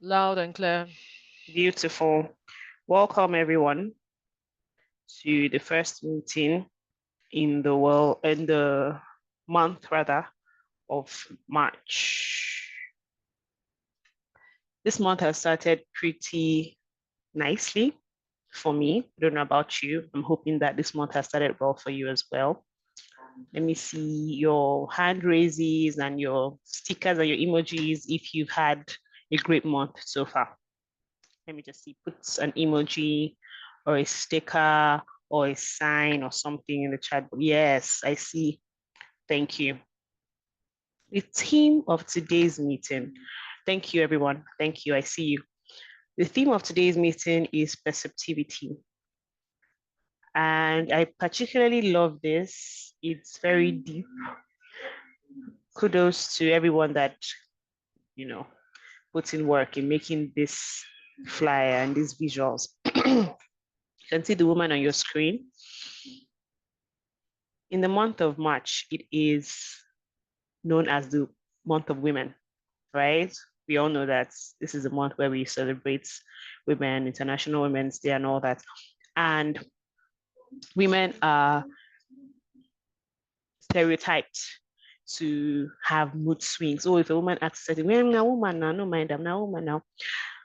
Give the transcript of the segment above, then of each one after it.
Loud and clear. Beautiful. Welcome everyone to the first meeting in the month rather of March. This month has started pretty nicely for me. I don't know about you. I'm hoping that this month has started well for you as well. Let me see your hand raises and your stickers and your emojis if you've had a great month so far. Let me just see, put an emoji or a sticker or a sign or something in the chat. Yes, I see. Thank you. The theme of today's meeting. Thank you, everyone. Thank you. I see you. The theme of today's meeting is perceptivity. And I particularly love this. It's very deep. Kudos to everyone that, you know, puts in work in making this flyer and these visuals. You can see the woman on your screen. In the month of March, it is known as the month of women, right? We all know that this is a month where we celebrate women, International Women's Day, and all that. And women are stereotyped to have mood swings. Oh, if a woman acts certain, well, I'm a woman now, no mind, I'm not a woman now.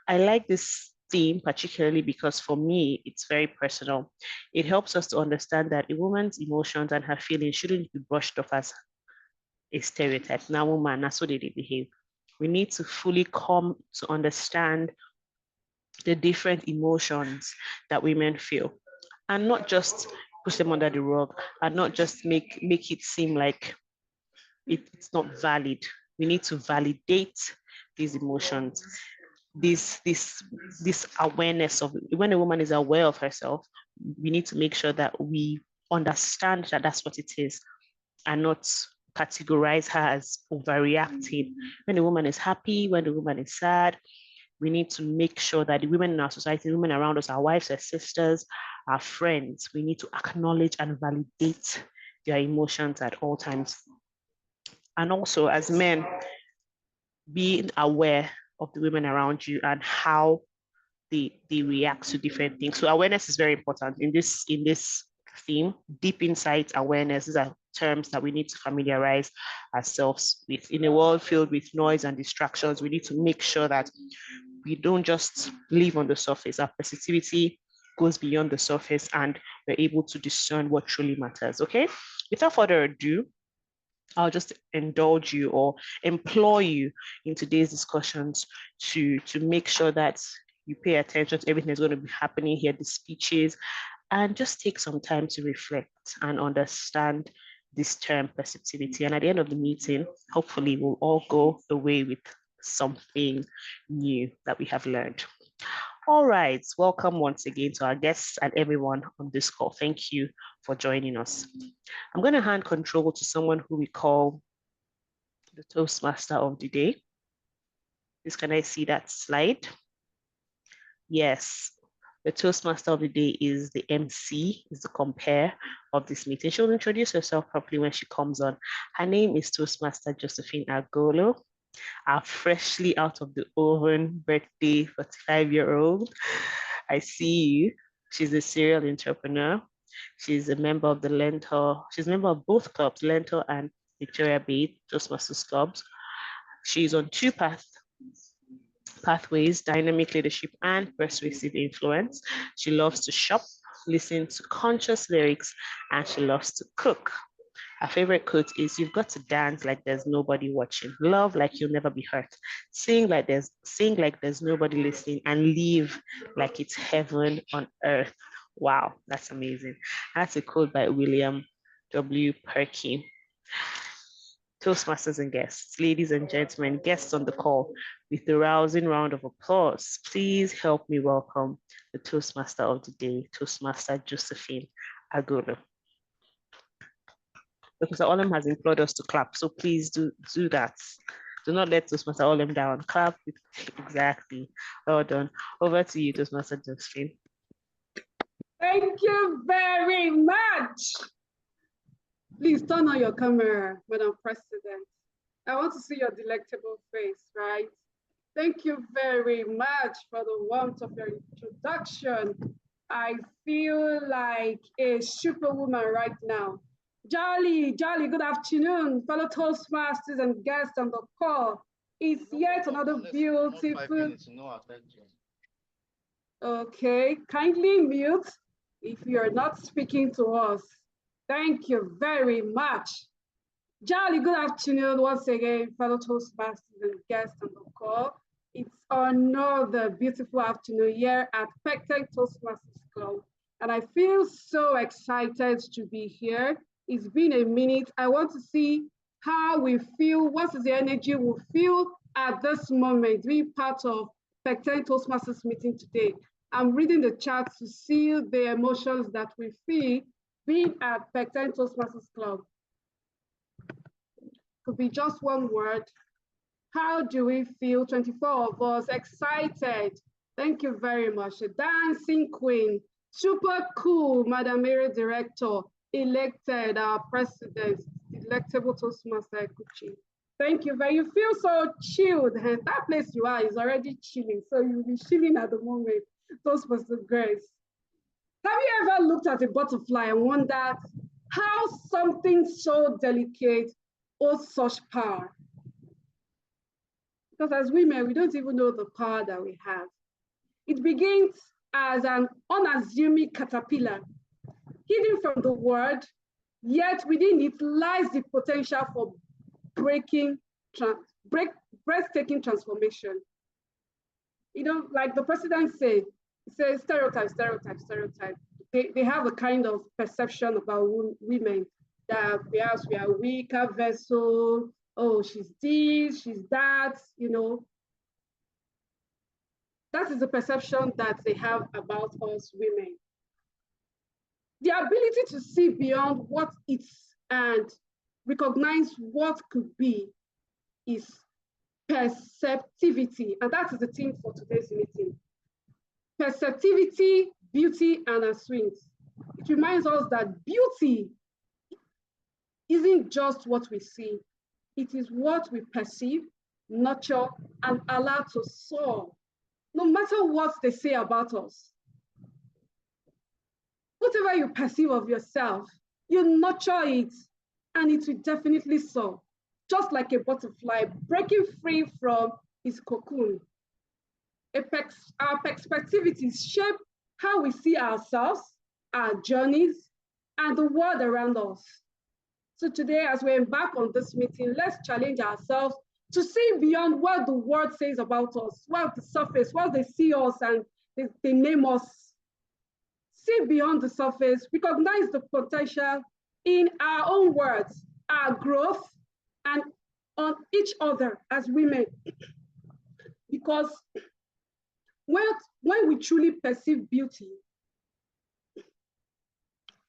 I like this theme particularly because for me, it's very personal. It helps us to understand that a woman's emotions and her feelings shouldn't be brushed off as a stereotype. Now, woman, that's how they behave. We need to fully come to understand the different emotions that women feel and not just push them under the rug and not just make it seem like it's not valid. We need to validate these emotions, this awareness of when a woman is aware of herself, we need to make sure that we understand that that's what it is and not categorize her as overreacting. When the woman is happy, when the woman is sad, we need to make sure that the women in our society, the women around us, our wives, our sisters, our friends, we need to acknowledge and validate their emotions at all times. And also, as men, being aware of the women around you and how they react to different things. So awareness is very important in this theme. Deep insight awareness, these are terms that we need to familiarize ourselves with. In a world filled with noise and distractions, we need to make sure that we don't just live on the surface. Our perceptivity goes beyond the surface and we're able to discern what truly matters. Okay. Without further ado, I'll just indulge you or employ you in today's discussions to make sure that you pay attention to everything that's going to be happening here, the speeches, and just take some time to reflect and understand this term perceptivity. And at the end of the meeting, hopefully we'll all go away with something new that we have learned. All right, welcome once again to our guests and everyone on this call. Thank you for joining us. I'm going to hand control to someone who we call the Toastmaster of the day. Please, can I see that slide? Yes, the Toastmaster of the day is the MC, is the compare of this meeting. She'll introduce herself properly when she comes on. Her name is Toastmaster Josephine Agolo, our freshly out of the oven birthday 45-year-old. I see you. She's a serial entrepreneur. She's a member of the Lentor. She's a member of both clubs, Lentor and Victoria Bay, Toastmasters clubs. She's on two pathways, dynamic leadership and persuasive influence. She loves to shop, listen to conscious lyrics, and she loves to cook. Her favorite quote is, "You've got to dance like there's nobody watching, love like you'll never be hurt, sing like there's nobody listening, and live like it's heaven on earth." Wow, that's amazing. That's a quote by William W. Perky. Toastmasters and guests, ladies and gentlemen, guests on the call, with a rousing round of applause, please help me welcome the Toastmaster of the day, Toastmaster Josephine Agolo. Professor Olem has implored us to clap, so please do that. Do not let Toastmaster Olem down. Clap. Exactly. Well done. Over to you, Toastmaster Josephine. Thank you very much. Please turn on your camera, Madam President. I want to see your delectable face, right? Thank you very much for the warmth of your introduction. I feel like a superwoman right now. Jolly, good afternoon, fellow Toastmasters and guests on the call. It's yet another beautiful. Okay, kindly mute if you're not speaking to us. Thank you very much. Jolly, good afternoon once again, fellow Toastmasters and guests on the call. It's another beautiful afternoon here at Pecten Toastmasters Club, and I feel so excited to be here. It's been a minute. I want to see how we feel, what is the energy we feel at this moment, being part of Pecten Toastmasters meeting today. I'm reading the chat to see the emotions that we feel being at Pecten Toastmasters Club. Could be just one word. How do we feel? 24 of us, excited. Thank you very much. A dancing queen, super cool, Madam Area Director, elected our president, electable Toastmaster Ekwuchi. Thank you very, you feel so chilled, and that place you are is already chilling, so you'll be chilling at the moment. Toastmaster Grace. Have you ever looked at a butterfly and wondered how something so delicate holds such power? Because as women, we don't even know the power that we have. It begins as an unassuming caterpillar, hidden from the world, yet within it lies the potential for breathtaking transformation. You know, like the president said, he says stereotype, stereotype, stereotype. They have a kind of perception about women that we are weaker vessel, oh, she's this, she's that, you know. That is the perception that they have about us women. The ability to see beyond what is and recognize what could be is perceptivity. And that is the theme for today's meeting. Perceptivity, beauty, and our swings. It reminds us that beauty isn't just what we see. It is what we perceive, nurture, and allow to soar, no matter what they say about us. Whatever you perceive of yourself, you nurture it, and it will definitely soar, just like a butterfly breaking free from its cocoon. Our perspectivities shape how we see ourselves, our journeys, and the world around us. So today, as we embark on this meeting, let's challenge ourselves to see beyond what the world says about us, what the surface, what they see us and they name us. See beyond the surface, recognize the potential in our own words, our growth, and on each other as women. Because when we truly perceive beauty,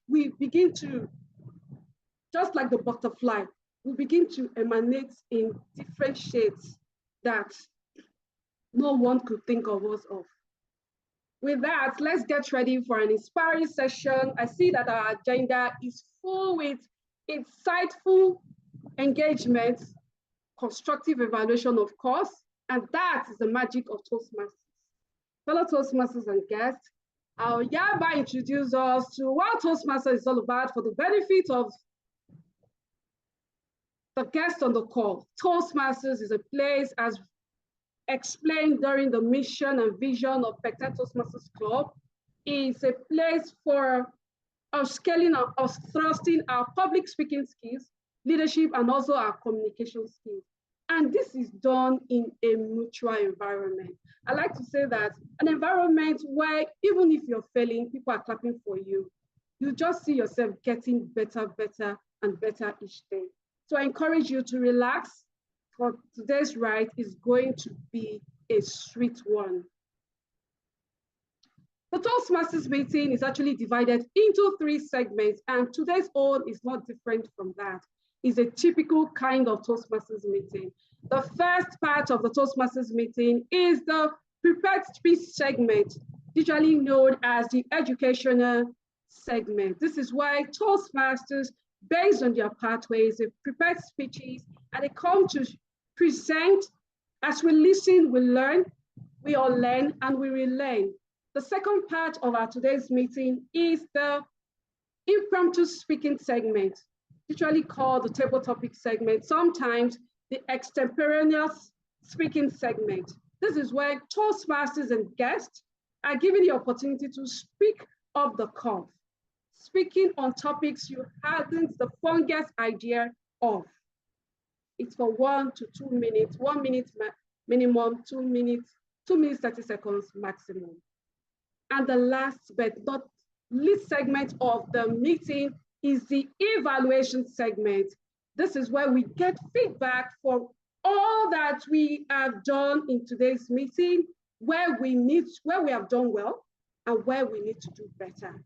we begin to, just like the butterfly, we begin to emanate in different shades that no one could think of us of. With that, let's get ready for an inspiring session. I see that our agenda is full with insightful engagement, constructive evaluation, of course, and that is the magic of Toastmasters. Fellow Toastmasters and guests, I'll hereby introduce us to what Toastmasters is all about for the benefit of the guest on the call. Toastmasters is a place, as explained during the mission and vision of Pecten Toastmasters Club, is a place for upscaling, us thrusting our public speaking skills, leadership, and also our communication skills. And this is done in a mutual environment. I like to say that an environment where even if you're failing, people are clapping for you. You just see yourself getting better, better, and better each day. So I encourage you to relax, for today's ride is going to be a sweet one. The Toastmasters meeting is actually divided into 3 segments, and today's own is not different from that. It's a typical kind of Toastmasters meeting. The first part of the Toastmasters meeting is the prepared speech segment, usually known as the educational segment. This is why Toastmasters, based on their pathways, they prepare speeches and they come to present As we listen, we learn, we all learn, and we relearn. The second part of our today's meeting is the impromptu speaking segment, usually called the table topic segment, sometimes the extemporaneous speaking segment. This is where Toastmasters and guests are given the opportunity to speak off the cuff, speaking on topics you hadn't the funniest idea of. It's for 1 to 2 minutes, 1 minute minimum, 2 minutes, 2 minutes, 30 seconds maximum. And the last but not least segment of the meeting is the evaluation segment. This is where we get feedback for all that we have done in today's meeting, where we have done well and where we need to do better.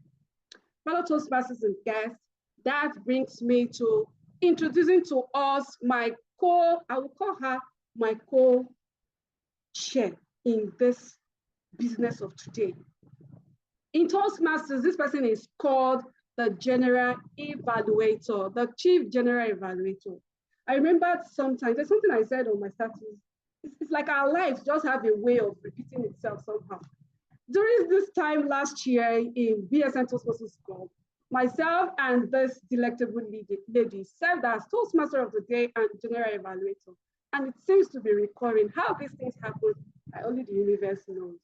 Fellow Toastmasters and guests, that brings me to introducing to us I will call her my co-chair in this business of today. In Toastmasters, this person is called the General Evaluator, the Chief General Evaluator. I remember sometimes, there's something I said on my status, it's like our lives just have a way of repeating itself somehow. During this time last year in BSN Toastmasters Club, myself and this delectable lady served as Toastmaster of the Day and General Evaluator. And it seems to be recurring. How these things happen, only the universe knows.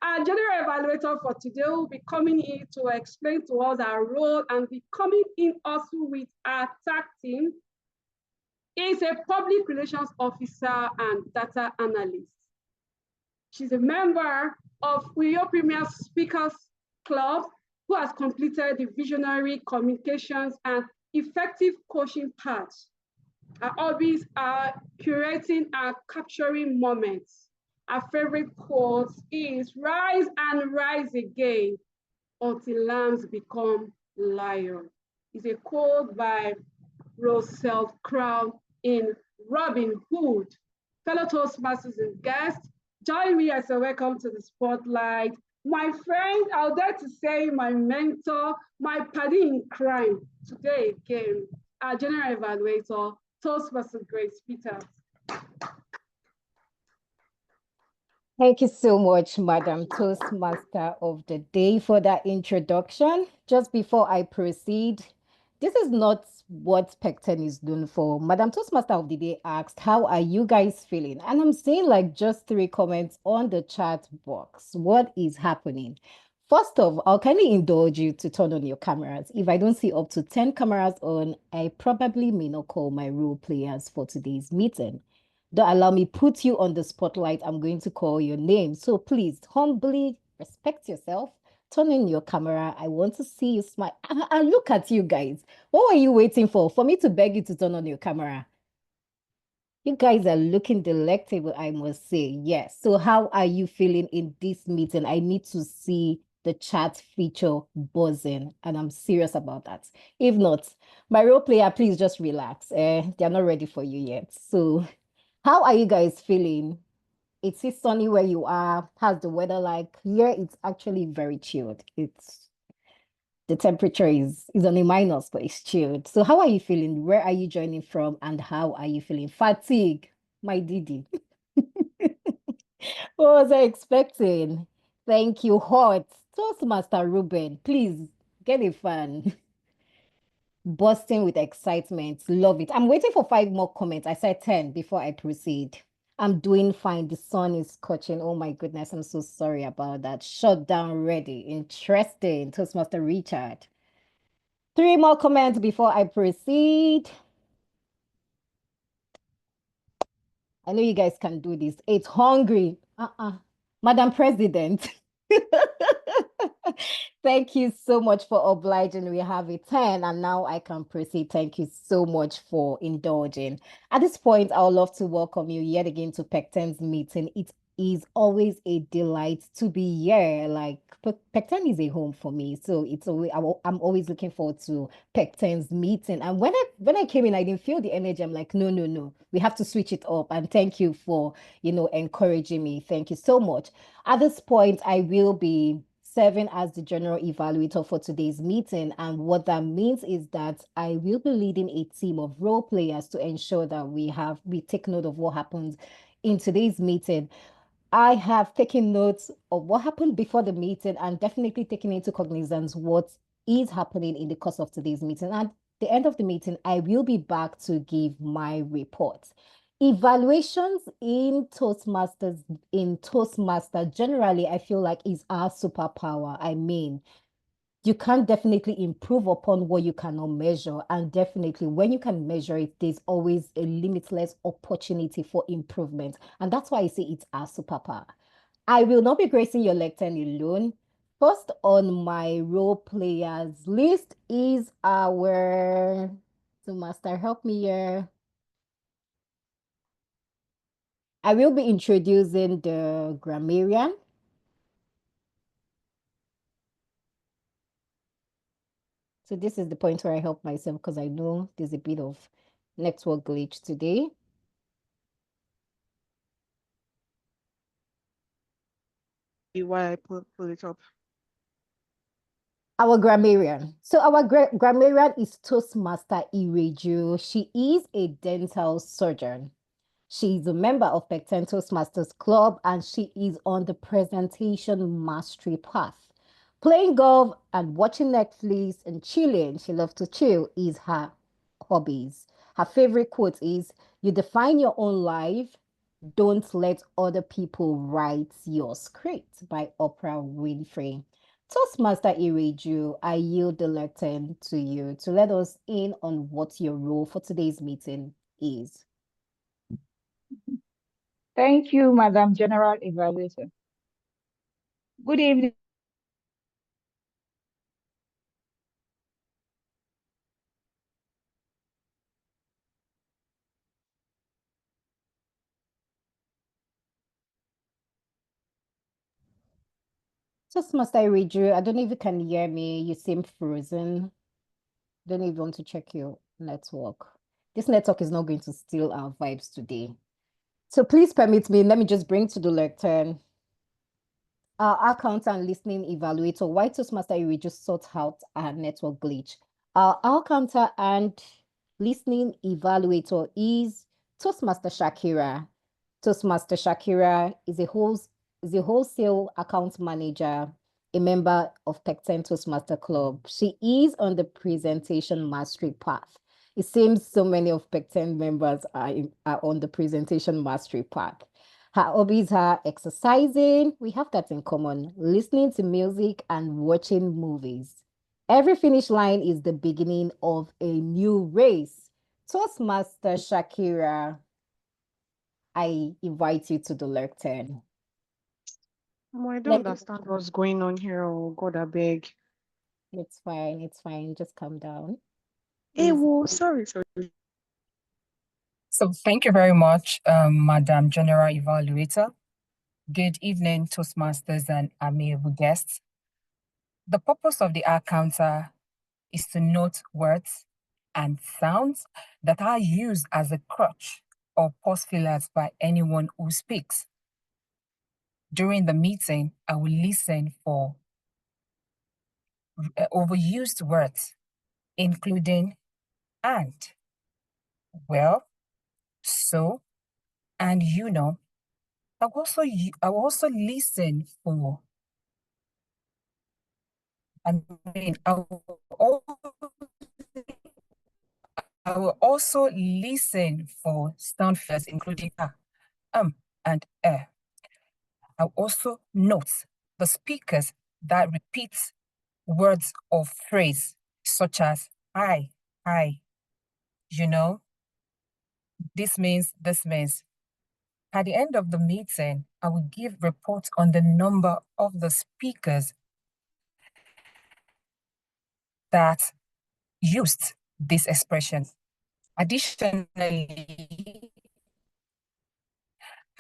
Our General Evaluator for today will be coming in to explain to us our role and be coming in also with our tag team. Is a public relations officer and data analyst. She's a member of Uyo Premier Speakers Club who has completed the visionary communications and effective coaching parts. Her hobbies are curating and capturing moments. Her favorite quote is "Rise and rise again until lambs become lions." It's a quote by Russell Crowe in Robin Hood. Fellow Toastmasters and guests, join me as I welcome to the spotlight my friend, I'll dare to say my mentor, my buddy in crime today again, our General Evaluator, Toastmaster Grace Peters. Thank you so much, Madam Toastmaster of the Day, for that introduction. Just before I proceed, this is not what Pecten is known for. Madam Toastmaster of the Day asked, how are you guys feeling? And I'm seeing like just 3 comments on the chat box. What is happening? First off, I'll kindly indulge you to turn on your cameras. If I don't see up to 10 cameras on, I probably may not call my role players for today's meeting. Don't allow me put you on the spotlight. I'm going to call your name. So please humbly respect yourself. Turn on your camera. I want to see you smile. And look at you guys. What were you waiting for? For me to beg you to turn on your camera? You guys are looking delectable, I must say. Yes. So how are you feeling in this meeting? I need to see the chat feature buzzing, and I'm serious about that. If not, my role player, please just relax. They're not ready for you yet. So how are you guys feeling? Is it sunny where you are? How's the weather like? Here, it's actually very chilled. The temperature is on a minus, but it's chilled. So how are you feeling? Where are you joining from? And how are you feeling? Fatigue, my Didi. What was I expecting? Thank you, hot. Toastmaster Reuben, please get a fan. Bursting with excitement. Love it. I'm waiting for 5 more comments. I said 10 before I proceed. I'm doing fine. The sun is scorching. Oh my goodness. I'm so sorry about that. Shut down ready. Interesting. Toastmaster Richard. 3 more comments before I proceed. I know you guys can do this. It's hungry. Madam President. Thank you so much for obliging. We have a 10 and now I can proceed. Thank you so much for indulging. At this point, I would love to welcome you yet again to Pecten's meeting. It is always a delight to be here. Like Pecten is a home for me. So it's always, I'm always looking forward to Pecten's meeting. And when I came in, I didn't feel the energy. I'm like, no, we have to switch it up. And thank you for, encouraging me. Thank you so much. At this point, I will be serving as the general evaluator for today's meeting. And what that means is that I will be leading a team of role players to ensure that we take note of what happens in today's meeting. I have taken notes of what happened before the meeting and definitely taken into cognizance what is happening in the course of today's meeting. At the end of the meeting, I will be back to give my report. Evaluations in Toastmaster, generally, I feel like is our superpower. I mean, you can definitely improve upon what you cannot measure. And definitely when you can measure it, there's always a limitless opportunity for improvement. And that's why I say it's our superpower. I will not be gracing your lectern alone. First on my role players list is our Master. Help me here. I will be introducing the grammarian. So this is the point where I help myself because I know there's a bit of network glitch today. Why I pull it up. Our grammarian. So our grammarian is Toastmaster Ireju. She is a dental surgeon. She is a member of Pecten Toastmasters Club and she is on the presentation mastery path. Playing golf and watching Netflix and chilling, she loves to chill, is her hobbies. Her favorite quote is, "You define your own life, don't let other people write your script," by Oprah Winfrey. Toastmaster Ireju, I yield the lectern to you to let us in on what your role for today's meeting is. Thank you, Madam General Evaluator. Good evening. Toastmaster Ireju, I don't know if you can hear me. You seem frozen. Don't know if you want to check your network. This network is not going to steal our vibes today. So please permit me, let me just bring to the lectern our counter and listening evaluator. Why Toastmaster Ireju just sort out our network glitch. Our counter and listening evaluator is Toastmaster Shakirah. Toastmaster Shakirah is a wholesale account manager, a member of Pecten Toastmaster Club. She is on the presentation mastery path. It seems so many of Pecten members are on the presentation mastery path. Her hobbies are exercising, we have that in common, listening to music and watching movies. Every finish line is the beginning of a new race. Toastmaster Shakirah, I invite you to the lectern. I don't understand what's going on here. Oh God, I beg. It's fine. Just calm down. Hey, well, sorry. So thank you very much, Madam General Evaluator. Good evening, Toastmasters and amiable guests. The purpose of the R counter is to note words and sounds that are used as a crutch or pause fillers by anyone who speaks. During the meeting, I will listen for overused words, including and, well, so, and you know. I will also listen for, I mean, I will also listen for sound fillers, including and I'll also note the speakers that repeat words or phrase, such as I, you know, this means. At the end of the meeting, I will give reports on the number of the speakers that used this expression. Additionally,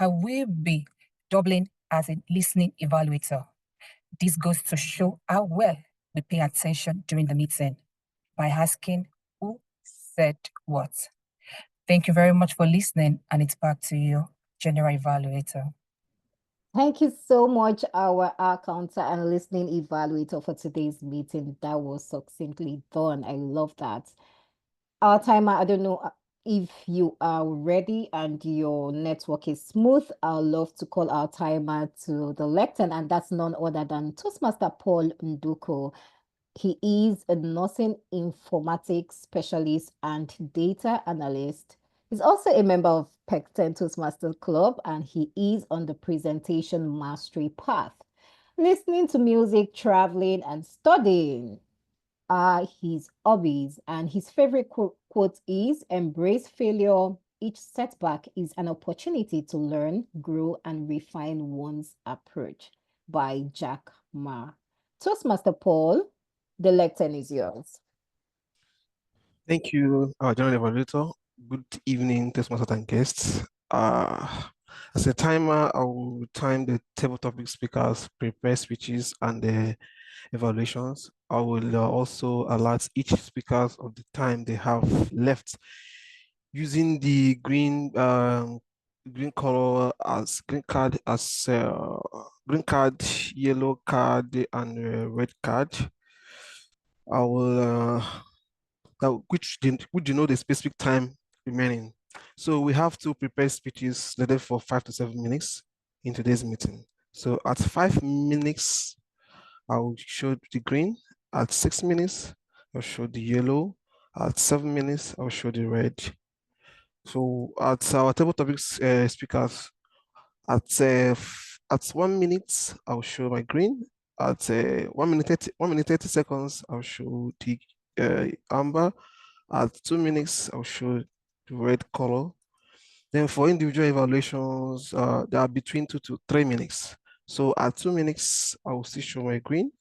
I will be doubling as a listening evaluator. This goes to show how well we pay attention during the meeting by asking who said what. Thank you very much for listening, and it's back to you, General Evaluator. Thank you so much, our counter and listening evaluator, for today's meeting. That was succinctly done. I love that. Our timer, I don't know If you are ready and your network is smooth, I'd love to call our timer to the lectern, and that's none other than Toastmaster Paul Nduko. He is a nursing informatics specialist and data analyst. He's also a member of Pecten Toastmasters Club, and he is on the presentation mastery path. Listening to music, traveling, and studying are his hobbies, and his favorite quote is embrace failure. Each setback is an opportunity to learn, grow, and refine one's approach, by Jack Ma. Toastmaster Paul, the lectern is yours. Thank you, our General Evaluator. Good evening, Toastmasters and guests. As a timer, I will time the table topic speakers, prepare speeches, and the evaluations. I will also alert each speaker of the time they have left using the green color as green card, green card, yellow card, and red card. I will which denote the specific time remaining. So we have to prepare speeches slated for 5 to 7 minutes in today's meeting. So at 5 minutes, I will show the green. At 6 minutes, I'll show the yellow. At 7 minutes, I'll show the red. So at our table topics speakers, at 1 minute, I'll show my green. At 1 minute 30 seconds, I'll show the amber. At 2 minutes, I'll show the red color. Then for individual evaluations, they are between 2 to 3 minutes. So at 2 minutes, I will still show my green.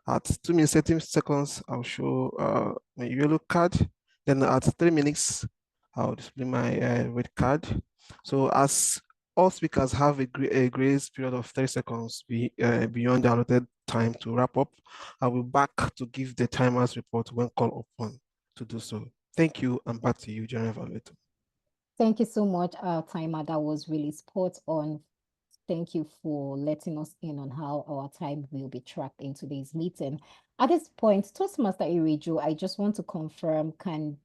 At 2 minutes 30 seconds, I'll show my yellow card. Then at 3 minutes, I'll display my red card. So as all speakers have a grace period of 30 seconds beyond the allotted time to wrap up, I will back to give the timer's report when called upon to do so. Thank you, and back to you, General Evaluator. Thank you so much, timer. That was really spot on. Thank you for letting us in on how our time will be tracked in today's meeting. At this point, Toastmaster Ireju, I just want to confirm, can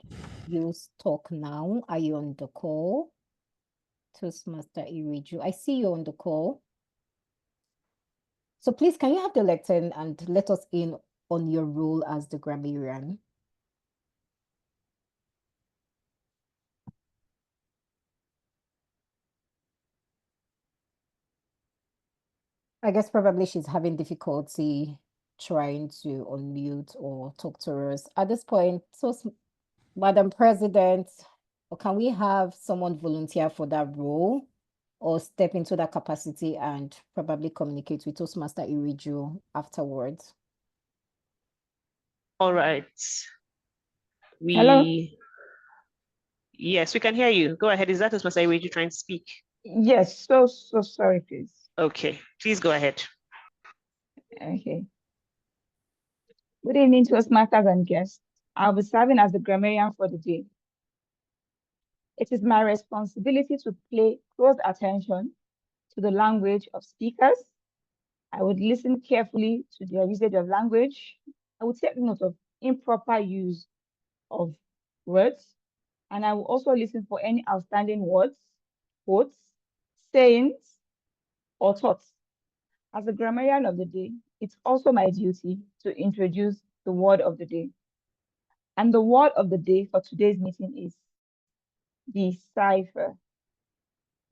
you talk now? Are you on the call? Toastmaster Ireju, I see you on the call. So please, can you have the lectern and let us in on your role as the grammarian? I guess probably she's having difficulty trying to unmute or talk to us. At this point, so Madam President, or can we have someone volunteer for that role or step into that capacity and probably communicate with Toastmaster Ireju afterwards? All right. Hello? Yes, we can hear you. Go ahead. Is that Toastmaster Ireju trying to speak? Yes, so sorry, please. Okay, please go ahead. Okay. Good evening, Toastmasters and guests. I'll be serving as the grammarian for the day. It is my responsibility to pay close attention to the language of speakers. I would listen carefully to their usage of language. I would take note of improper use of words, and I will also listen for any outstanding words, quotes, sayings, or thoughts. As the grammarian of the day, it's also my duty to introduce the word of the day. And the word of the day for today's meeting is decipher.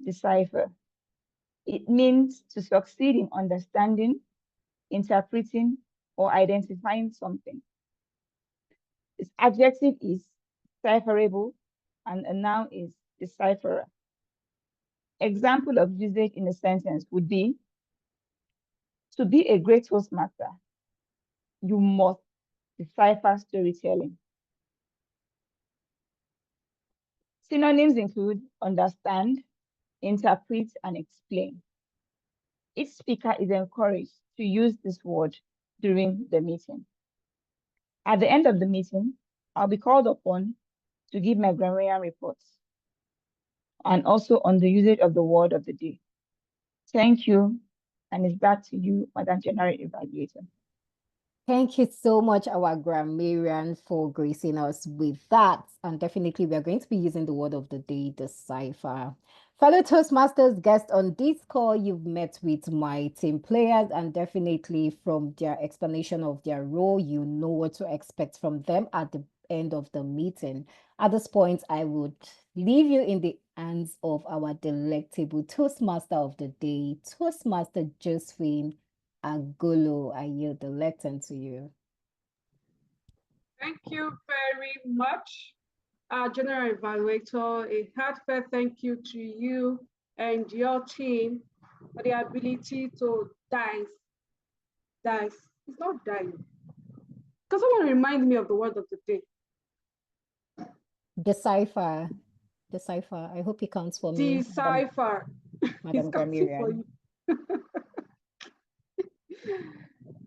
Decipher. It means to succeed in understanding, interpreting, or identifying something. Its adjective is decipherable, and a noun is decipherer. Example of usage in a sentence would be, to be a great Toastmaster, you must decipher storytelling. Synonyms include understand, interpret, and explain. Each speaker is encouraged to use this word during the meeting. At the end of the meeting, I'll be called upon to give my grammarian reports and also on the usage of the word of the day. Thank you, and it's back to you, Madam General Evaluator. Thank you so much, our grammarian, for gracing us with that. And definitely, we are going to be using the word of the day, decipher. Fellow Toastmasters guests on this call, you've met with my team players, and definitely from their explanation of their role, you know what to expect from them at the end of the meeting. At this point, I would leave you in the hands of our delectable Toastmaster of the day, Toastmaster Josephine Agolo. I yield the lectern to you. Thank you very much, General Evaluator. A heartfelt thank you to you and your team for the ability to dice. It's not dying. Because someone remind me of the word of the day. Decipher. Decipher. I hope it counts for me. Decipher. Madam Grammarian.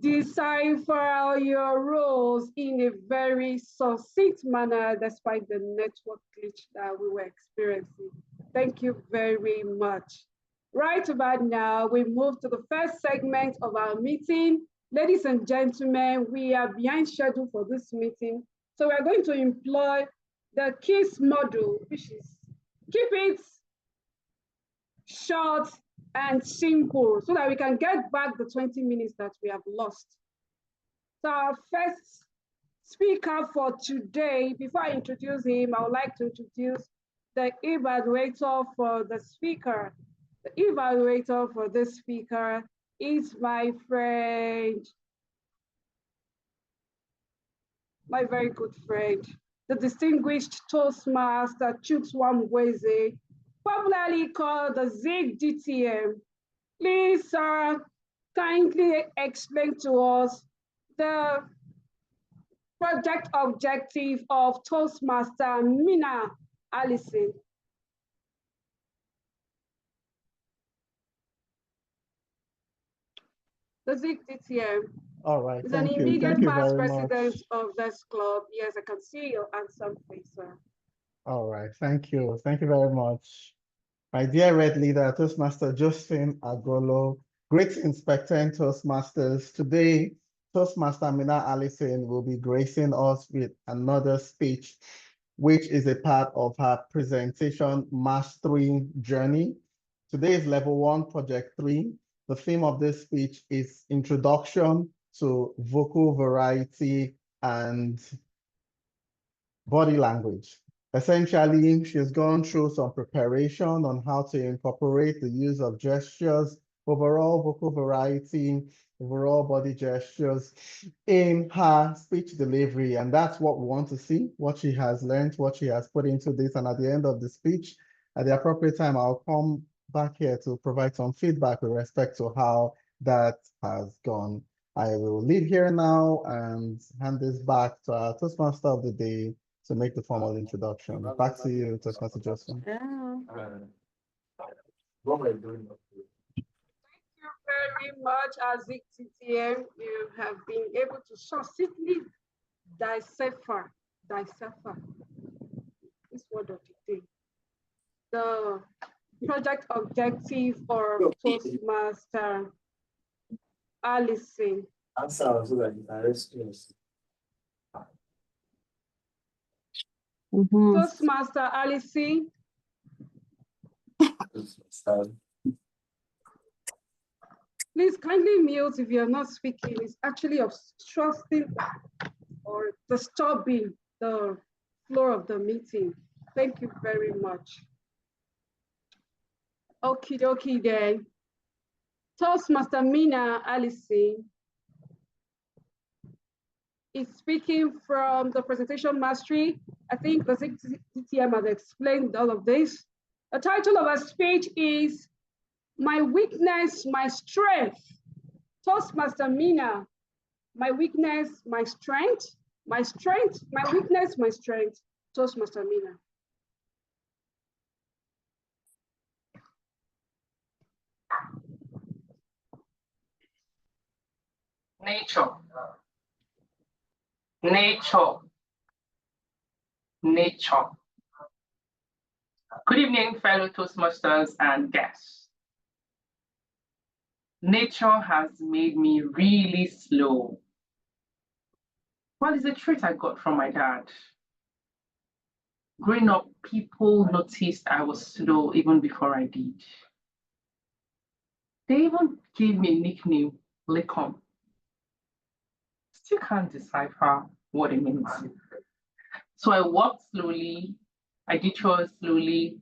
Decipher your roles in a very succinct manner despite the network glitch that we were experiencing. Thank you very much. Right about now, we move to the first segment of our meeting. Ladies and gentlemen, we are behind schedule for this meeting. So we are going to employ the KISS model, which is keep it short and simple so that we can get back the 20 minutes that we have lost. So our first speaker for today, before I introduce him, I would like to introduce the evaluator for the speaker. The evaluator for this speaker is my friend, my very good friend, the distinguished Toastmaster Chuks Nwabueze, popularly called the Zig DTM. Please, sir, kindly explain to us the project objective of Toastmaster Mina Allison. The Zig DTM. All right, Is an thank you. immediate Thank you past very president much. of this club. Yes, I can see your handsome face, sir. All right, thank you. Thank you very much. My dear Red Leader, Toastmaster Josephine Agolo, greetings, Pecten Toastmasters. Today, Toastmaster Mina Allison will be gracing us with another speech, which is a part of her presentation mastery journey. Today is level 1, project 3. The theme of this speech is Introduction to Vocal Variety and Body Language. Essentially, she's gone through some preparation on how to incorporate the use of gestures, overall vocal variety, overall body gestures in her speech delivery. And that's what we want to see, what she has learned, what she has put into this. And at the end of the speech, at the appropriate time, I'll come back here to provide some feedback with respect to how that has gone. I will leave here now and hand this back to our Toastmaster of the day to make the formal introduction. Back to you, Toastmaster Josephine. Thank you very much, Azik TTM. You have been able to succinctly decipher this word of the day. The project objective for Toastmaster Allison. Toastmaster Allison. Please kindly mute if you're not speaking. It's actually obstructing or disturbing the flow of the meeting. Thank you very much. Okie dokie then. Toastmaster Mina Allison is speaking from the presentation mastery. I think the CTM has explained all of this. The title of our speech is My Weakness, My Strength. Toastmaster Mina, my weakness, my strength, my strength, my weakness, my strength. Toastmaster Mina. Nature. Nature. Nature. Good evening, fellow Toastmasters and guests. Nature has made me really slow. Well, it's a trait I got from my dad. Growing up, people noticed I was slow even before I did. They even gave me a nickname, Lecom. Still can't decipher what it means. So I walked slowly, I did chores slowly,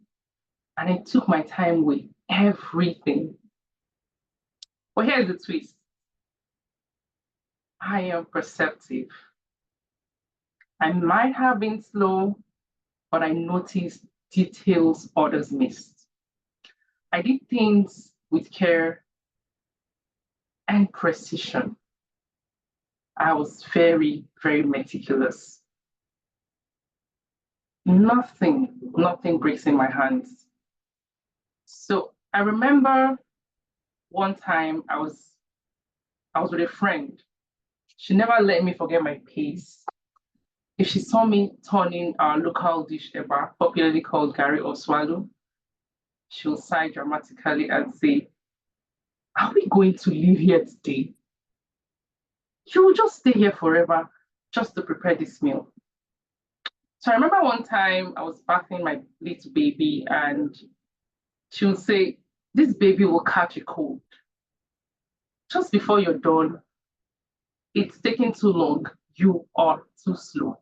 and I took my time with everything. But here's the twist. I am perceptive. I might have been slow, but I noticed details others missed. I did things with care and precision. I was very, very meticulous. Nothing breaks in my hands. So I remember one time I was with a friend. She never let me forget my pace. If she saw me turning our local dish eba, popularly called Gary or Swallow, she'll sigh dramatically and say, "Are we going to leave here today? You will just stay here forever just to prepare this meal." So I remember one time I was bathing my little baby and she would say, "This baby will catch a cold. Just before you're done, it's taking too long. You are too slow."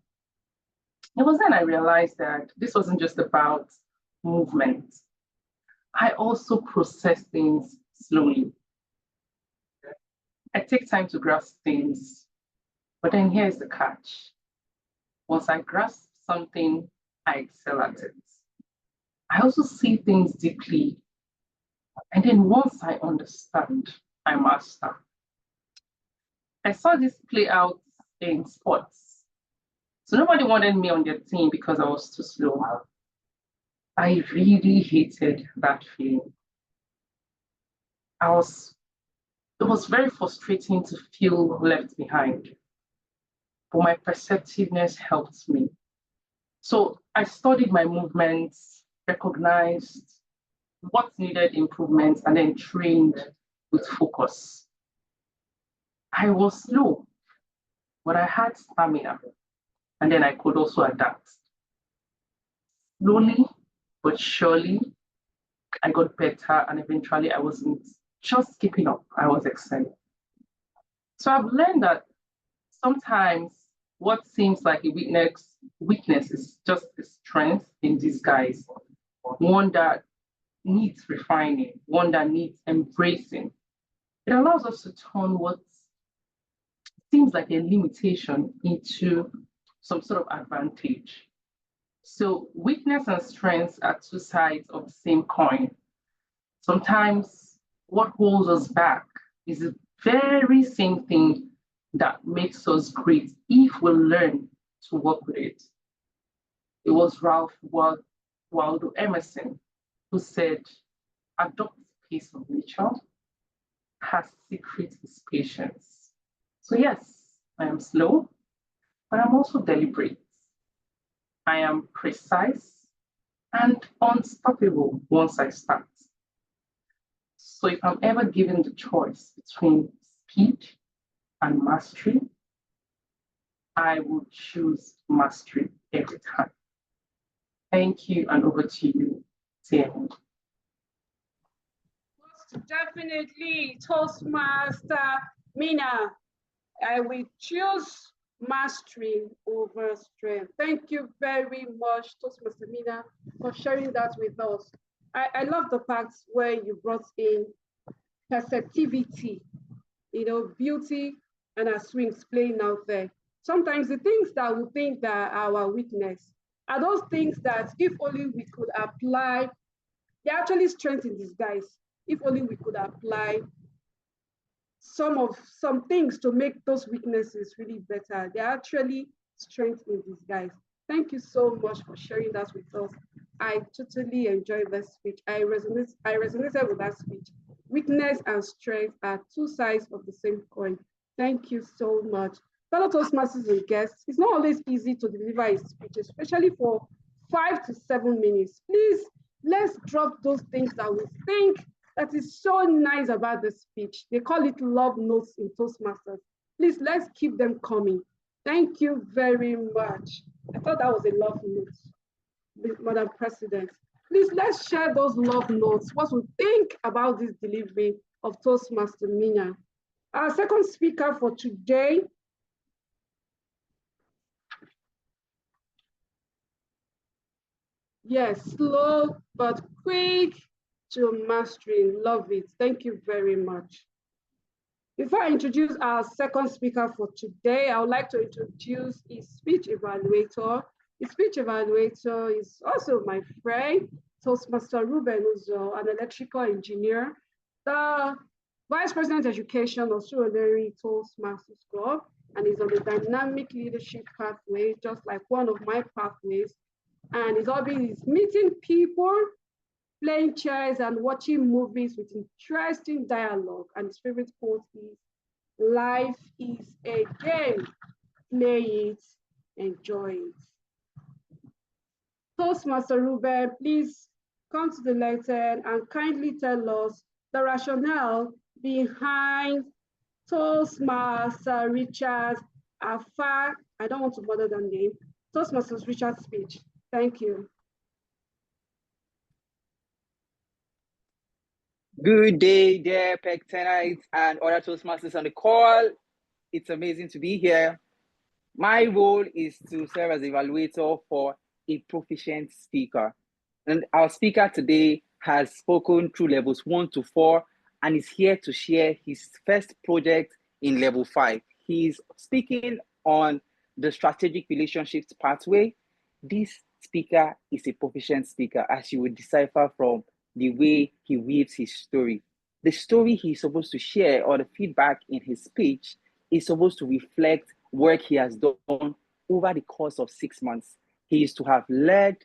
It was then I realized that this wasn't just about movement. I also process things slowly. I take time to grasp things, but then here's the catch. Once I grasp something, I excel at it. I also see things deeply, and then once I understand, I master. I saw this play out in sports. So nobody wanted me on their team because I was too slow. I really hated that feeling. It was very frustrating to feel left behind, but my perceptiveness helped me. So I studied my movements, recognized what needed improvements, and then trained with focus. I was slow, but I had stamina, and then I could also adapt. Slowly but surely, I got better, and eventually I wasn't just keeping up, I was excelling. So I've learned that sometimes what seems like a weakness is just a strength in disguise, one that needs refining, one that needs embracing. It allows us to turn what seems like a limitation into some sort of advantage. So weakness and strength are two sides of the same coin. Sometimes what holds us back is the very same thing that makes us great if we learn to work with it. It was Ralph Waldo Emerson who said, "Adopt the pace of nature, her secret is patience." So yes, I am slow, but I'm also deliberate. I am precise and unstoppable once I start. So if I'm ever given the choice between speed and mastery, I would choose mastery every time. Thank you, and over to you, Tim. Most definitely, Toastmaster Mina. I will choose mastery over strength. Thank you very much, Toastmaster Mina, for sharing that with us. I love the parts where you brought in perceptivity, beauty and our swings playing out there. Sometimes the things that we think that are our weakness are those things that if only we could apply, they're actually strength in disguise. If only we could apply some things to make those weaknesses really better. They're actually strength in disguise. Thank you so much for sharing that with us. I totally enjoyed that speech. I resonated with that speech. Weakness and strength are two sides of the same coin. Thank you so much. Fellow Toastmasters and guests, it's not always easy to deliver a speech, especially for 5 to 7 minutes. Please, let's drop those things that we think that is so nice about the speech. They call it love notes in Toastmasters. Please, let's keep them coming. Thank you very much. I thought that was a love note, Madam President. Please, let's share those love notes, what we think about this delivery of Toastmaster Mina. Our second speaker for today, yes, slow but quick to mastering. Love it. Thank you very much. Before I introduce our second speaker for today, I would like to introduce his speech evaluator. His speech evaluator is also my friend, Toastmaster Reuben, who's an electrical engineer, the Vice President Education of Surulere Toastmasters Club, and is on the dynamic leadership pathway, just like one of my pathways. And his hobby is meeting people, playing chess and watching movies with interesting dialogue. And his favorite quote is, "Life is a game. Play it, enjoy it." Toastmaster Reuben, please come to the lectern and kindly tell us the rationale behind Toastmaster Richard's I don't want to bother that name, Toastmaster Richard's speech. Thank you. Good day, dear Pectenites and other Toastmasters on the call. It's amazing to be here. My role is to serve as evaluator for a proficient speaker. And our speaker today has spoken through levels 1 to 4 and is here to share his first project in level 5. He's speaking on the strategic relationships pathway. This speaker is a proficient speaker, as you would decipher from the way he weaves his story. The story he's supposed to share, or the feedback in his speech, is supposed to reflect work he has done over the course of 6 months. He is to have led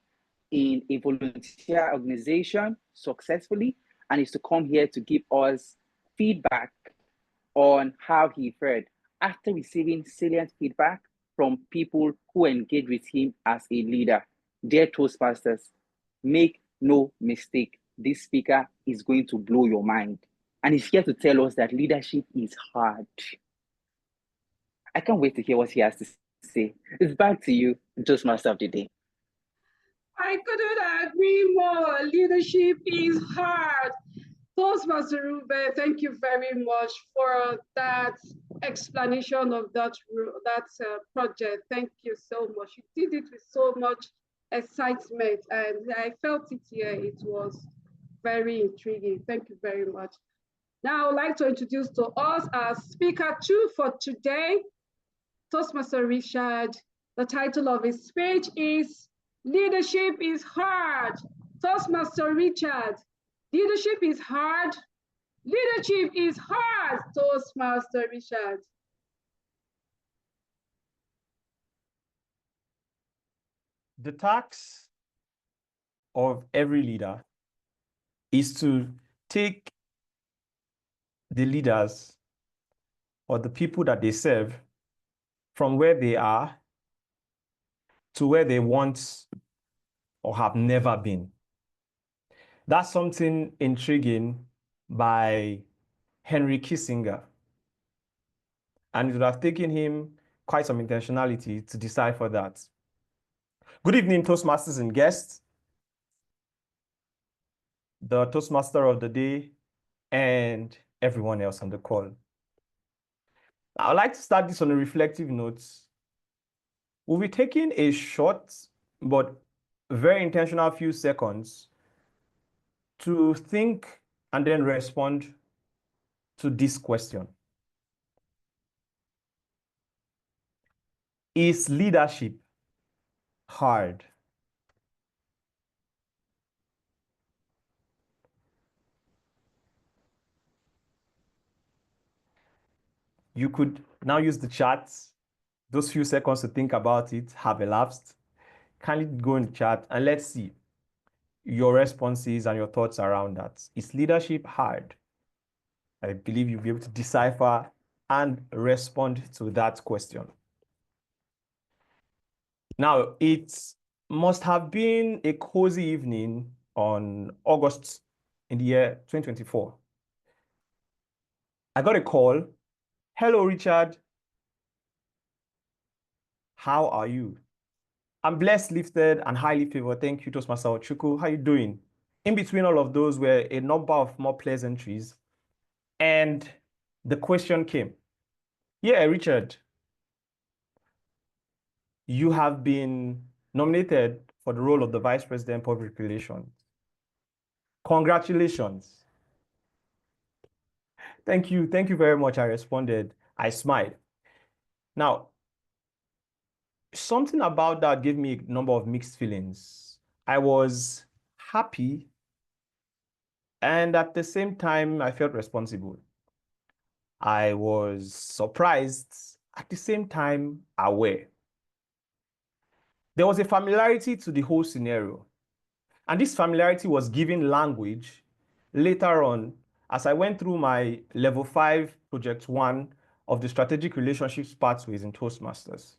in a volunteer organization successfully and is to come here to give us feedback on how he fared after receiving salient feedback from people who engage with him as a leader. Dear Toastmasters, make no mistake, this speaker is going to blow your mind. And he's here to tell us that leadership is hard. I can't wait to hear what he has to say. It's back to you, Toastmaster of the day. I couldn't agree more. Leadership is hard. Toastmaster Reuben, thank you very much for that explanation of that project. Thank you so much. You did it with so much excitement, and I felt it here. It was very intriguing. Thank you very much. Now I'd like to introduce to us our speaker 2 for today, Toastmaster Richard. The title of his speech is "Leadership is Hard." Toastmaster Richard, leadership is hard. Leadership is hard, Toastmaster Richard. The task of every leader is to take the leaders or the people that they serve from where they are to where they want or have never been. That's something intriguing by Henry Kissinger. And it would have taken him quite some intentionality to decipher that. Good evening, Toastmasters and guests, the Toastmaster of the day, and everyone else on the call. I'd like to start this on a reflective note. We'll be taking a short but very intentional few seconds to think and then respond to this question. Is leadership hard? You could now use the chat. Those few seconds to think about it have elapsed. Kindly go in the chat and let's see your responses and your thoughts around that. Is leadership hard? I believe you'll be able to decipher and respond to that question. Now, it must have been a cozy evening on August in the year 2024. I got a call. Hello, Richard. How are you? I'm blessed, lifted, and highly favored. Thank you, Toastmaster Chuku. How are you doing? In between all of those were a number of more pleasantries. And the question came, yeah, Richard, you have been nominated for the role of the Vice President Public Relations. Congratulations. Thank you. Thank you very much. I responded. I smiled. Now, something about that gave me a number of mixed feelings. I was happy, and at the same time, I felt responsible. I was surprised, at the same time, aware. There was a familiarity to the whole scenario. And this familiarity was given language later on as I went through my level 5 project 1 of the strategic relationships pathways in Toastmasters.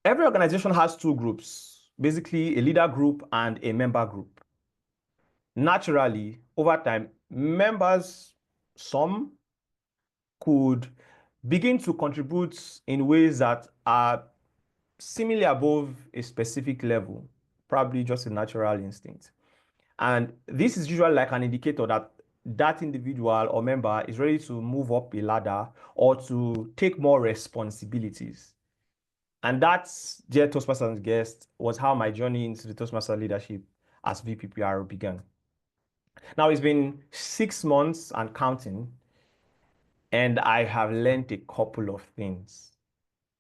Every organization has two groups, basically a leader group and a member group. Naturally, over time, members, some could begin to contribute in ways that are seemingly above a specific level, probably just a natural instinct. And this is usually like an indicator that that individual or member is ready to move up a ladder or to take more responsibilities. And that's, dear Toastmasters guest, was how my journey into the Toastmaster leadership as VPPR began. Now it's been 6 months and counting, and I have learned a couple of things.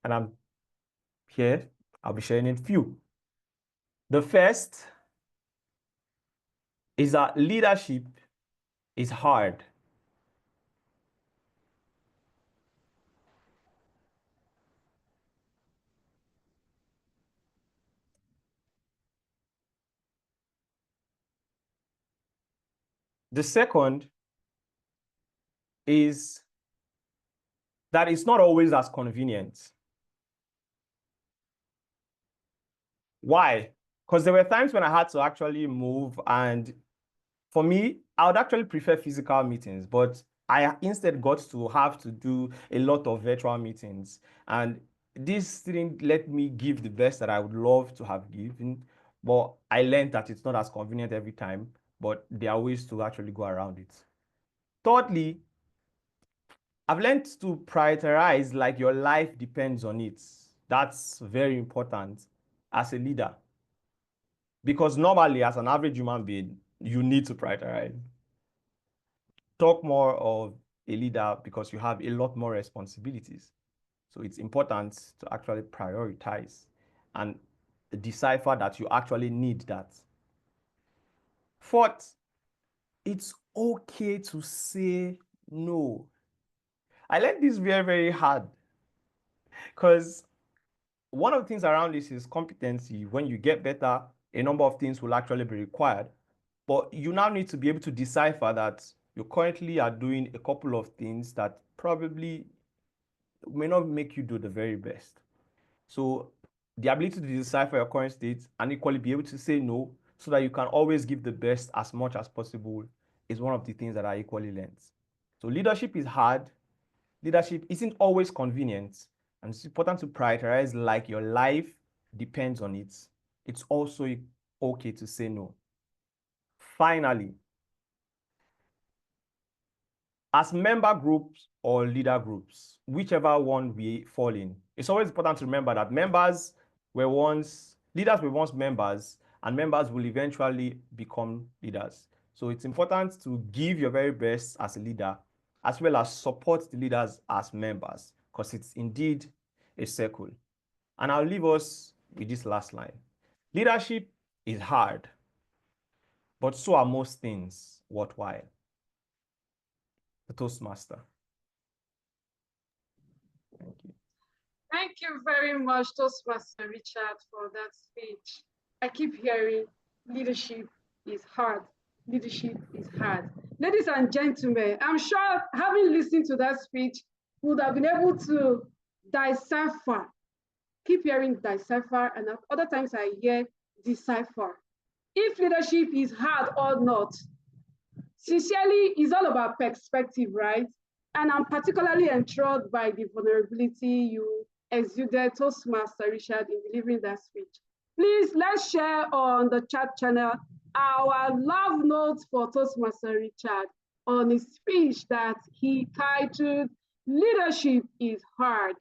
And I'm here, I'll be sharing a few. The first is that leadership is hard. The second is that it's not always as convenient. Why? Because there were times when I had to actually move, and for me, I would actually prefer physical meetings, but I instead got to have to do a lot of virtual meetings. And this didn't let me give the best that I would love to have given, but I learned that it's not as convenient every time, but there are ways to actually go around it. Thirdly, I've learned to prioritize like your life depends on it. That's very important as a leader. Because normally, as an average human being, you need to prioritize. Talk more of a leader because you have a lot more responsibilities. So it's important to actually prioritize and decipher that you actually need that. Fourth, it's okay to say no. I learned this very, very hard because one of the things around this is competency. When you get better, a number of things will actually be required. But you now need to be able to decipher that you currently are doing a couple of things that probably may not make you do the very best. So the ability to decipher your current state and equally be able to say no so that you can always give the best as much as possible is one of the things that I equally learned. So leadership is hard. Leadership isn't always convenient. And it's important to prioritize like your life depends on it. It's also okay to say no. Finally, as member groups or leader groups, whichever one we fall in, it's always important to remember that leaders were once members, and members will eventually become leaders. So it's important to give your very best as a leader, as well as support the leaders as members, because it's indeed a circle. And I'll leave us with this last line. Leadership is hard, but so are most things worthwhile. The Toastmaster. Thank you. Thank you very much, Toastmaster Richard, for that speech. I keep hearing leadership is hard. Leadership is hard. Ladies and gentlemen, I'm sure having listened to that speech would have been able to decipher. Keep hearing decipher, and at other times I hear decipher. If leadership is hard or not, sincerely, it's all about perspective, right? And I'm particularly enthralled by the vulnerability you exuded, Toastmaster Richard, in delivering that speech. Please, let's share on the chat channel our love notes for Toastmaster Richard on his speech that he titled, "Leadership is Hard."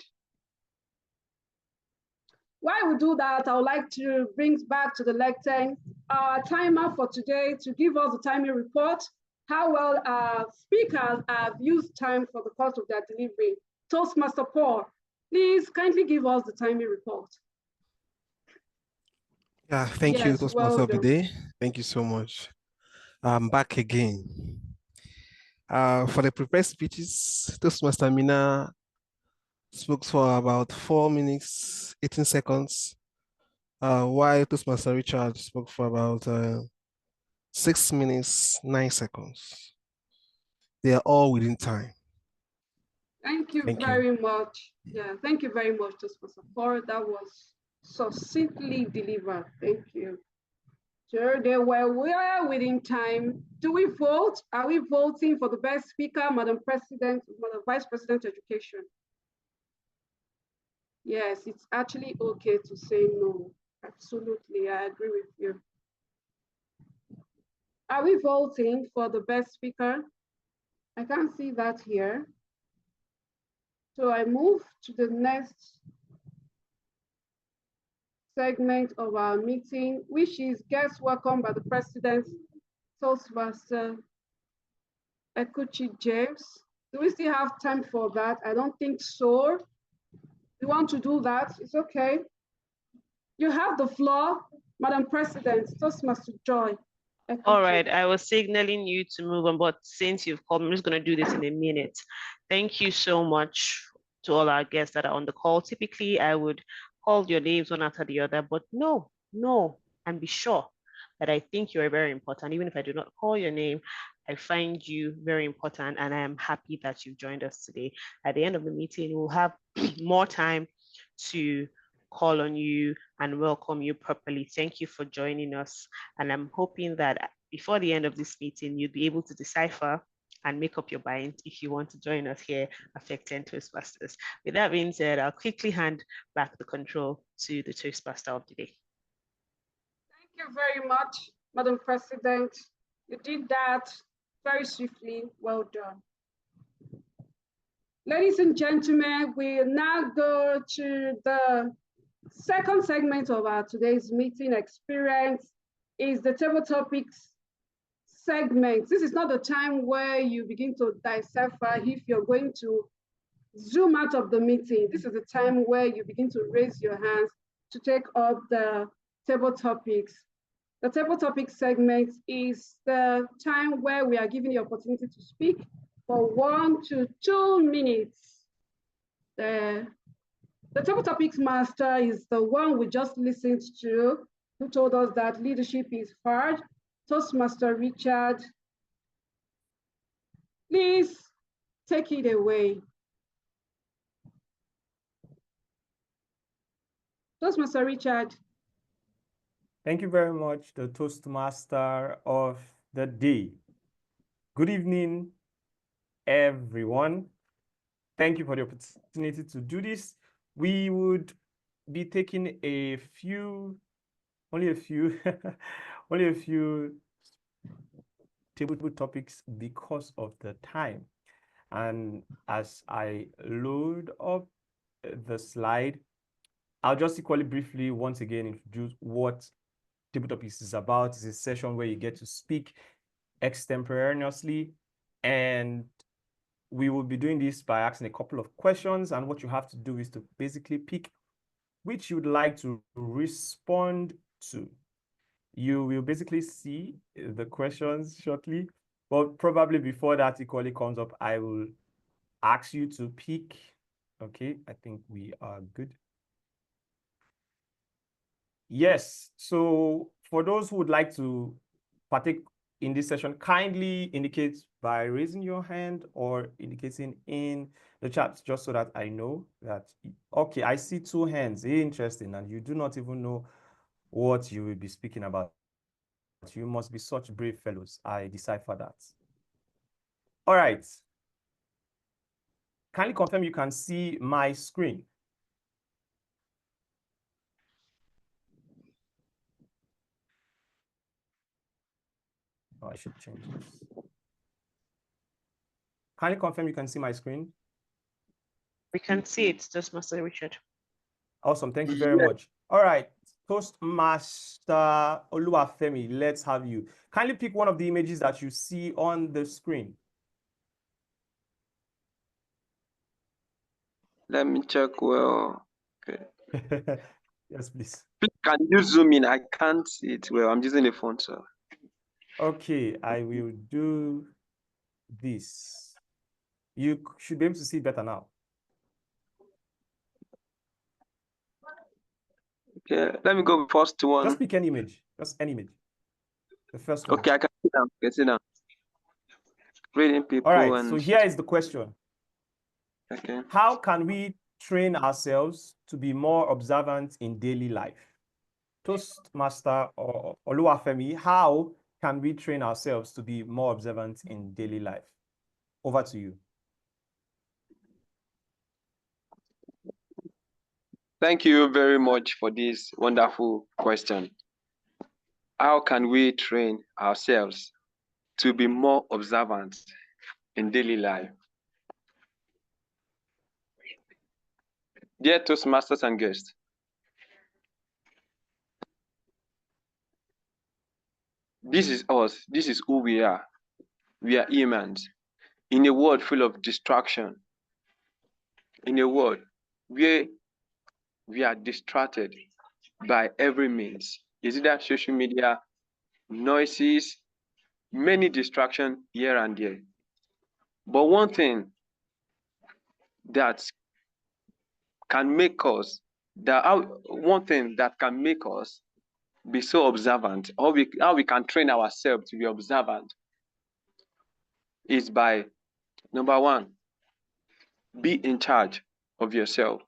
While we do that, I would like to bring back to the lectern our timer for today to give us the timing report, how well our speakers have used time for the course of their delivery. Toastmaster Paul, please kindly give us the timing report. Yeah, thank you, Yes, Toastmaster well of the done. day. Thank you so much. I'm back again. For the prepared speeches, Toastmaster Mina spoke for about 4 minutes, 18 seconds, while Toastmaster Richard spoke for about 6 minutes, 9 seconds. They are all within time. Thank you very much. Yeah, thank you very much, Toastmaster Paul. That was succinctly delivered. Thank you. Sure, they were well within time. Do we vote? Are we voting for the best speaker, Madam President, Madam Vice President Education? Yes, it's actually okay to say no. Absolutely, I agree with you. Are we voting for the best speaker? I can't see that here. So I move to the next segment of our meeting, which is guest welcome by the President, Toastmaster Ekwuchi James. Do we still have time for that? I don't think so. You want to do that? It's okay. You have the floor, Madam President, Toastmaster Joy. All right, I was signaling you to move on, but since you've called, I'm just going to do this in a minute. Thank you so much to all our guests that are on the call. Typically, I would call your names one after the other, but no, and be sure that I think you're very important. Even if I do not call your name, I find you very important, and I am happy that you've joined us today. At the end of the meeting, we'll have more time to call on you and welcome you properly. Thank you for joining us. And I'm hoping that before the end of this meeting, you'll be able to decipher and make up your mind if you want to join us here at Pecten Toastmasters. With that being said, I'll quickly hand back the control to the Toastmaster of the day. Thank you very much, Madam President. You did that very swiftly. Well done. Ladies and gentlemen, we'll now go to the second segment of our today's meeting experience is the table topics segment. This is not the time where you begin to decipher if you're going to zoom out of the meeting. This is the time where you begin to raise your hands to take up the table topics. The table topics segment is the time where we are given the opportunity to speak for 1 to 2 minutes. The table topics master is the one we just listened to, who told us that leadership is hard. Toastmaster Richard, please take it away. Toastmaster Richard. Thank you very much, the Toastmaster of the day. Good evening, everyone. Thank you for the opportunity to do this. We would be taking only a few table topics because of the time. And as I load up the slide, I'll just equally briefly once again introduce what table topics is about. It's a session where you get to speak extemporaneously, and we will be doing this by asking a couple of questions, and what you have to do is to basically pick which you'd like to respond to. You will basically see the questions shortly, but probably before that equally comes up, I will ask you to pick. Okay, I think we are good. Yes, so for those who would like to partake in this session, kindly indicate by raising your hand or indicating in the chat, just so that I know that, okay, I see 2 hands, interesting, and you do not even know what you will be speaking about. You must be such brave fellows. I decipher that. All right. kindly confirm you can see my screen. Oh, I should change this. Kindly confirm you can see my screen. We can see it, Toastmaster Richard. Awesome, thank you very much. All right, Toastmaster Oluwafemi, let's have you. Kindly pick one of the images that you see on the screen. Let me check well. Okay. Yes, please. Can you zoom in? I can't see it well. I'm using the phone, sir. Okay, I will do this. You should be able to see better now. Okay, let me go with first one. Just pick any image. Just any image. The first one. Okay, I can see now. I can see now. Reading people. All right, and so here is the question. okay. How can we train ourselves to be more observant in daily life? Toastmaster or Oluwafemi, how can we train ourselves to be more observant in daily life? Over to you. Thank you very much for this wonderful question. How can we train ourselves to be more observant in daily life? Dear Toastmasters and guests, this is us. This is who we are. We are humans in a world full of distraction, in a world where we are distracted by every means. Is it that social media, noises, many distractions here and there? But one thing that can make us, one thing that can make us be so observant, or how we can train ourselves to be observant, is by, number one, be in charge of yourself.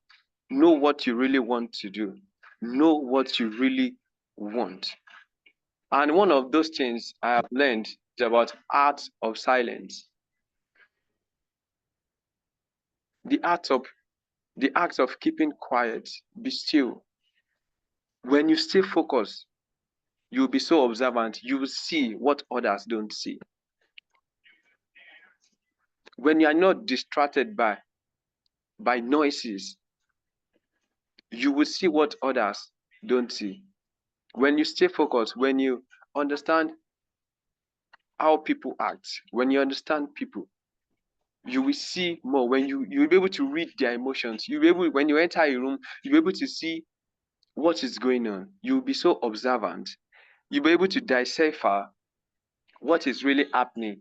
Know what you really want to do. Know what you really want. And one of those things I have learned is about art of silence. The act of keeping quiet, be still. When you stay focused, you'll be so observant, you will see what others don't see. When you are not distracted by noises, you will see what others don't see. When you stay focused, when you understand how people act, when you understand people, you will see more. When you'll be able to read their emotions, you'll be able, when you enter a room, you'll be able to see what is going on. You'll be so observant. You'll be able to decipher what is really happening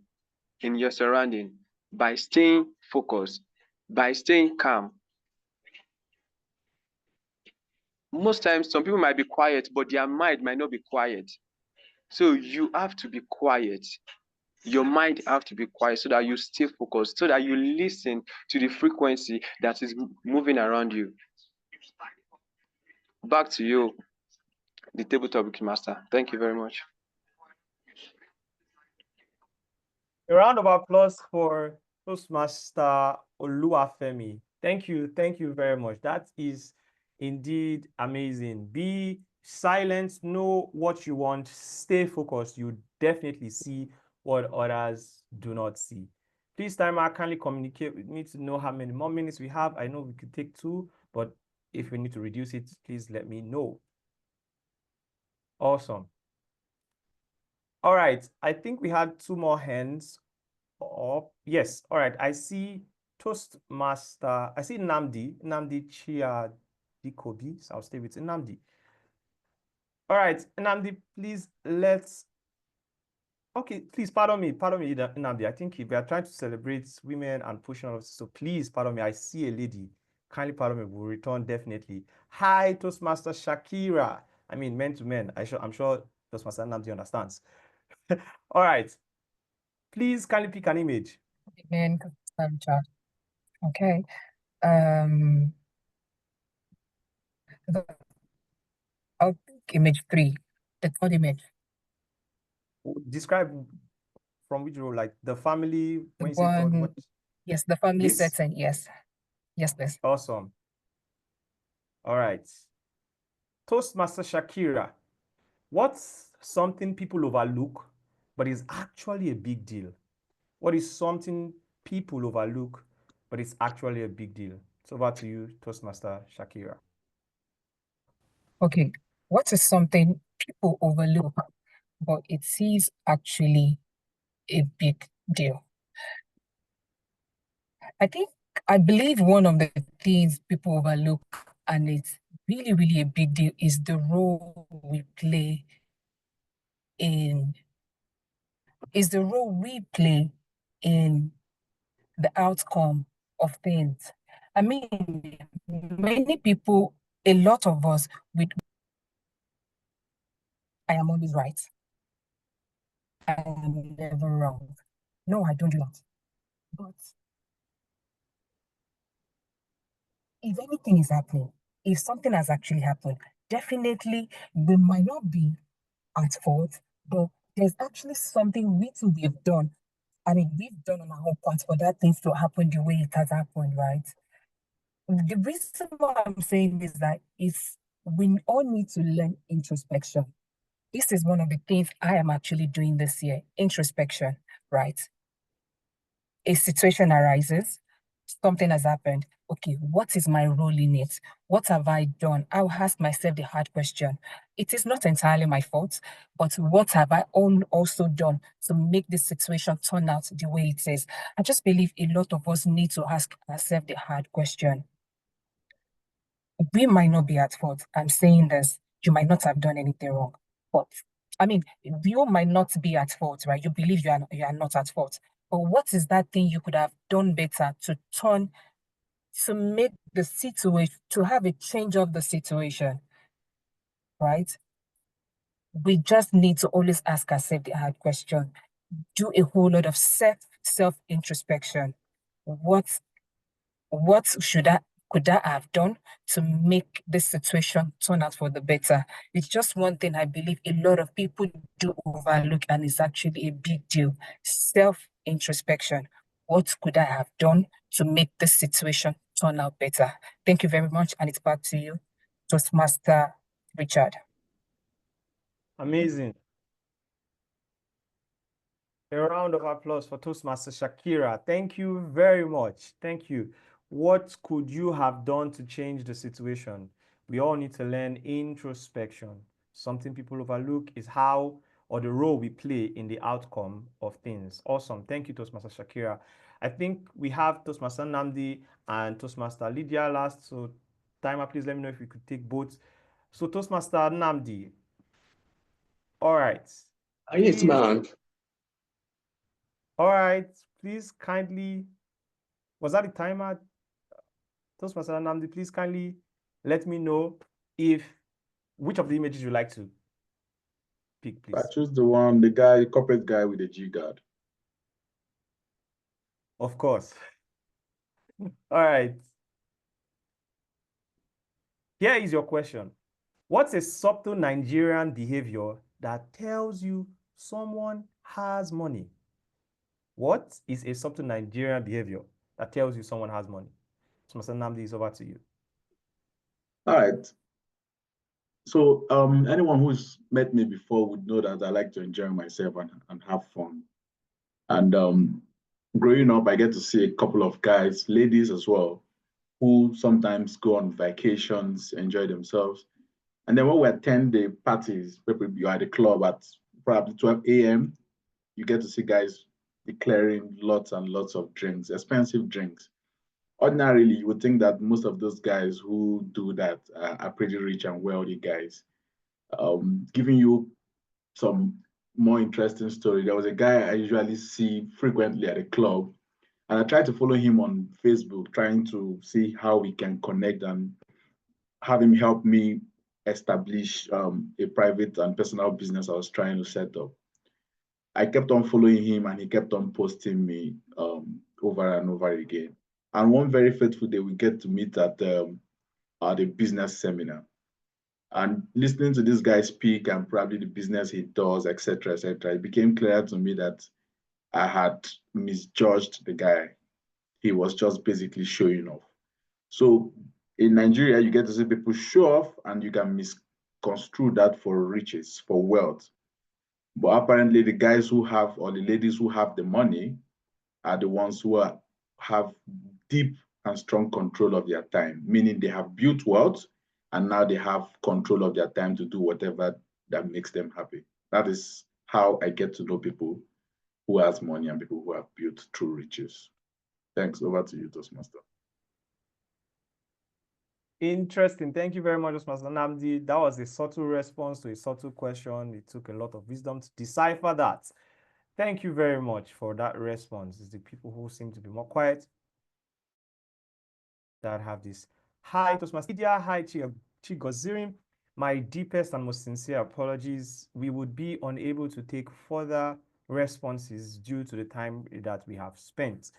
in your surrounding by staying focused, by staying calm. Most times, some people might be quiet, but their mind might not be quiet. So you have to be quiet. Your mind have to be quiet so that you stay focused, so that you listen to the frequency that is moving around you. Back to you, the table topic master. Thank you very much. A round of applause for Toastmaster Oluwafemi. Thank you very much. That is indeed amazing. Be silent, know what you want, stay focused. You definitely see what others do not see. Please, timer, kindly communicate with me to know how many more minutes we have. I know we could take 2, but if we need to reduce it, please let me know. Awesome. All right, I think we had 2 more hands up. Yes, all right, I see Toastmaster. I see Nnamdi Chia Dikobi. So I'll stay with Nnamdi. All right, Nnamdi, please let's. Okay, please pardon me, Nnamdi. I think we are trying to celebrate women and pushing all of this. So please pardon me. I see a lady. Kindly pardon me. We'll return definitely. Hi, Toastmaster Shakirah. I mean, men to men. I'm sure Toastmaster Nnamdi understands. All right. Please kindly pick an image. Okay. I'll pick image 3, the third image. Describe from which role, like the family, when you say One third, what? Yes, the family This? setting, yes. Yes, please. Awesome. All right. Toastmaster Shakirah, what's something people overlook, but is actually a big deal? What is something people overlook, but it's actually a big deal? It's over to you, Toastmaster Shakirah. Okay, what is something people overlook, but it is actually a big deal? I believe one of the things people overlook, and it's really, really a big deal, is the role we play in the outcome of things. I mean, many people, a lot of us, I am always right. I am never wrong. No, I don't do that. But if anything is happening, if something has actually happened, definitely we might not be at fault, but there's actually something we too have done. I mean, we've done on our own part for that thing to happen the way it has happened, right? The reason why I'm saying this is that we all need to learn introspection. This is one of the things I am actually doing this year, introspection, right? A situation arises, something has happened. Okay, what is my role in it? What have I done? I'll ask myself the hard question. It is not entirely my fault, but what have I also done to make this situation turn out the way it is? I just believe a lot of us need to ask ourselves the hard question. We might not be at fault. I'm saying this. You might not have done anything wrong, but I mean, you might not be at fault, right? You believe you are not at fault. But what is that thing you could have done better to make the situation, to have a change of the situation, right? We just need to always ask ourselves the hard question. Do a whole lot of self-introspection. What could I have done to make this situation turn out for the better? It's just one thing I believe a lot of people do overlook, and it's actually a big deal. Self-introspection. What could I have done to make this situation turn out better? Thank you very much, and it's back to you, Toastmaster Richard. Amazing. A round of applause for Toastmaster Shakirah. Thank you very much. Thank you. What could you have done to change the situation? We all need to learn introspection. Something people overlook is how or the role we play in the outcome of things. Awesome. Thank you, Toastmaster Shakirah. I think we have Toastmaster Nnamdi and Toastmaster Lydia last. So, Timer, please let me know if we could take both. So, Toastmaster Nnamdi. All right. Yes, man. All right, please kindly, was that the timer? Toastmaster Nnamdi, please kindly let me know which of the images you like to pick, please. I choose the corporate guy with the G guard. Of course. All right. Here is your question. What's a subtle Nigerian behavior that tells you someone has money? What is a subtle Nigerian behavior that tells you someone has money? Toastmaster Nnamdi, is over to you. All right. So anyone who's met me before would know that I like to enjoy myself and have fun. And growing up, I get to see a couple of guys, ladies as well, who sometimes go on vacations, enjoy themselves. And then when we attend the parties, you are at the club at probably 12 a.m., you get to see guys declaring lots and lots of drinks, expensive drinks. Ordinarily, you would think that most of those guys who do that are pretty rich and wealthy guys. Giving you some more interesting story, there was a guy I usually see frequently at a club, and I tried to follow him on Facebook, trying to see how we can connect and have him help me establish a private and personal business I was trying to set up. I kept on following him, and he kept on posting me over and over again. And one very fateful day, we get to meet at the business seminar. And listening to this guy speak and probably the business he does, etc., it became clear to me that I had misjudged the guy. he was just basically showing off. So in Nigeria, you get to see people show off and you can misconstrue that for riches, for wealth. But apparently the guys who have, or the ladies who have the money are the ones who have deep and strong control of their time, meaning they have built wealth and now they have control of their time to do whatever that makes them happy. That is how I get to know people who has money and people who have built true riches. Thanks. Over to you, Toastmaster. Interesting. Thank you very much, Toastmaster Nnamdi. That was a subtle response to a subtle question. It took a lot of wisdom to decipher that. Thank you very much for that response. It's the people who seem to be more quiet that have this. Hi, Toastmaster Lydia. Hi, Chigozirim. My deepest and most sincere apologies. We would be unable to take further responses due to the time that we have spent.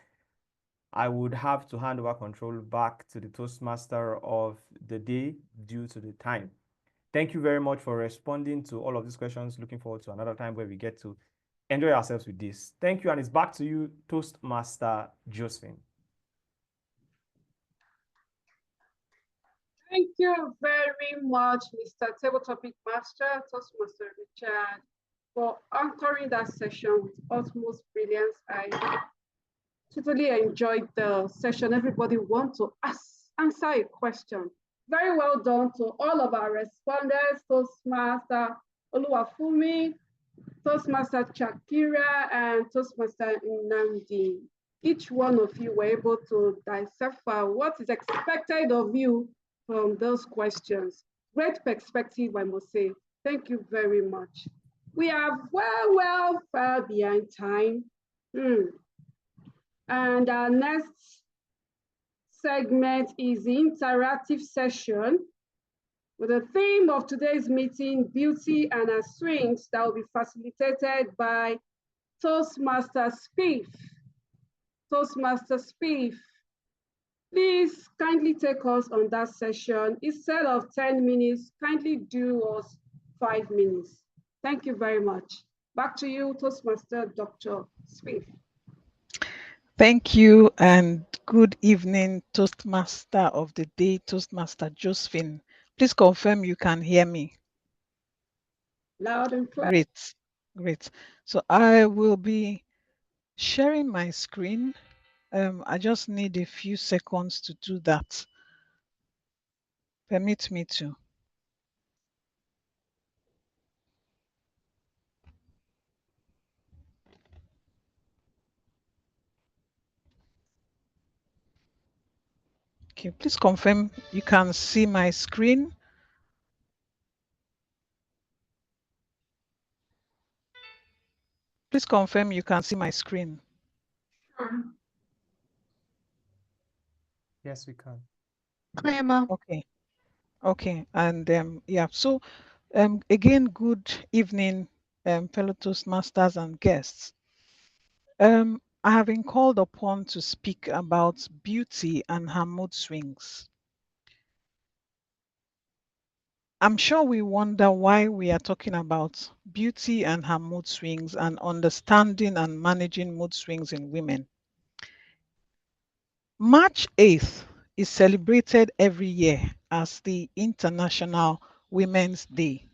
I would have to hand over control back to the Toastmaster of the day due to the time. Thank you very much for responding to all of these questions. Looking forward to another time where we get to enjoy ourselves with this. Thank you, and it's back to you, Toastmaster Josephine. Thank you very much, Mr. Table Topic Master, Toastmaster Richard, for anchoring that session with utmost brilliance. I totally enjoyed the session. Everybody wants to answer a question. Very well done to all of our respondents, Toastmaster Oluwafumi, Toastmaster Shakirah, and Toastmaster Nnamdi. Each one of you were able to decipher what is expected of you from those questions. Great perspective, I must say. Thank you very much. We are far behind time. And our next segment is the interactive session with the theme of today's meeting, beauty and her swings, that will be facilitated by Toastmaster Spiff. Toastmaster Spiff, please kindly take us on that session. Instead of 10 minutes, kindly do us 5 minutes. Thank you very much. Back to you, Toastmaster Dr. Spiff. Thank you and good evening, Toastmaster of the day, Toastmaster Josephine. Please confirm you can hear me. Loud and clear. Great, great. So I will be sharing my screen. I just need a few seconds to do that. Permit me to. Okay, please confirm you can see my screen. Please confirm you can see my screen. Yes, we can. Clear, ma'am. Okay. Okay, and yeah, so again, good evening, fellow Toastmasters and guests. I have been called upon to speak about beauty and her mood swings. I'm sure we wonder why we are talking about beauty and her mood swings and understanding and managing mood swings in women. March 8th is celebrated every year as the International Women's Day.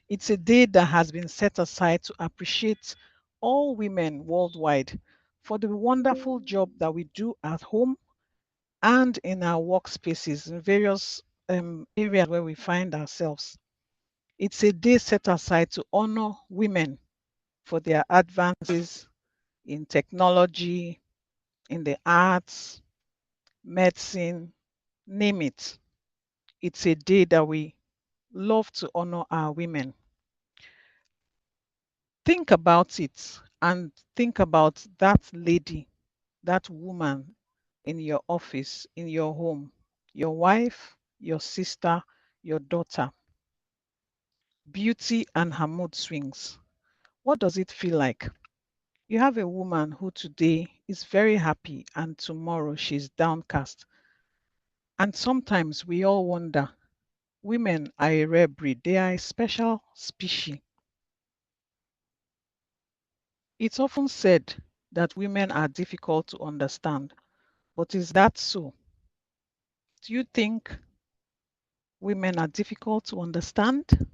It's a day that has been set aside to appreciate all women worldwide for the wonderful job that we do at home and in our workspaces in various areas where we find ourselves. It's a day set aside to honor women for their advances in technology, in the arts, medicine, name it. It's a day that we love to honor our women. Think about it and think about that lady, that woman in your office, in your home, your wife, your sister, your daughter. Beauty and her mood swings. What does it feel like? You have a woman who today is very happy and tomorrow she's downcast. And sometimes we all wonder, women are a rare breed, they are a special species. It's often said that women are difficult to understand, But is that so? Do you think women are difficult to understand?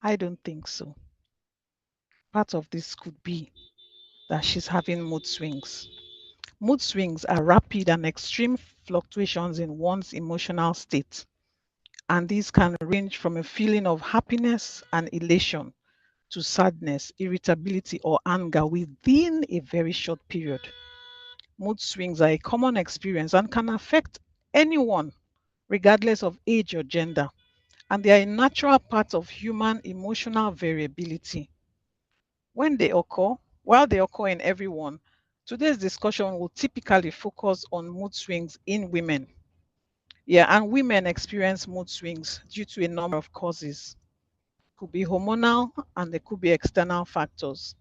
I don't think so. Part of this could be that she's having mood swings. Mood swings are rapid and extreme fluctuations in one's emotional state. And these can range from a feeling of happiness and elation to sadness, irritability, or anger within a very short period. Mood swings are a common experience and can affect anyone, regardless of age or gender. And they are a natural part of human emotional variability. When they occur, while they occur in everyone, today's discussion will typically focus on mood swings in women. Yeah, and women experience mood swings due to a number of causes. It could be hormonal and there could be external factors.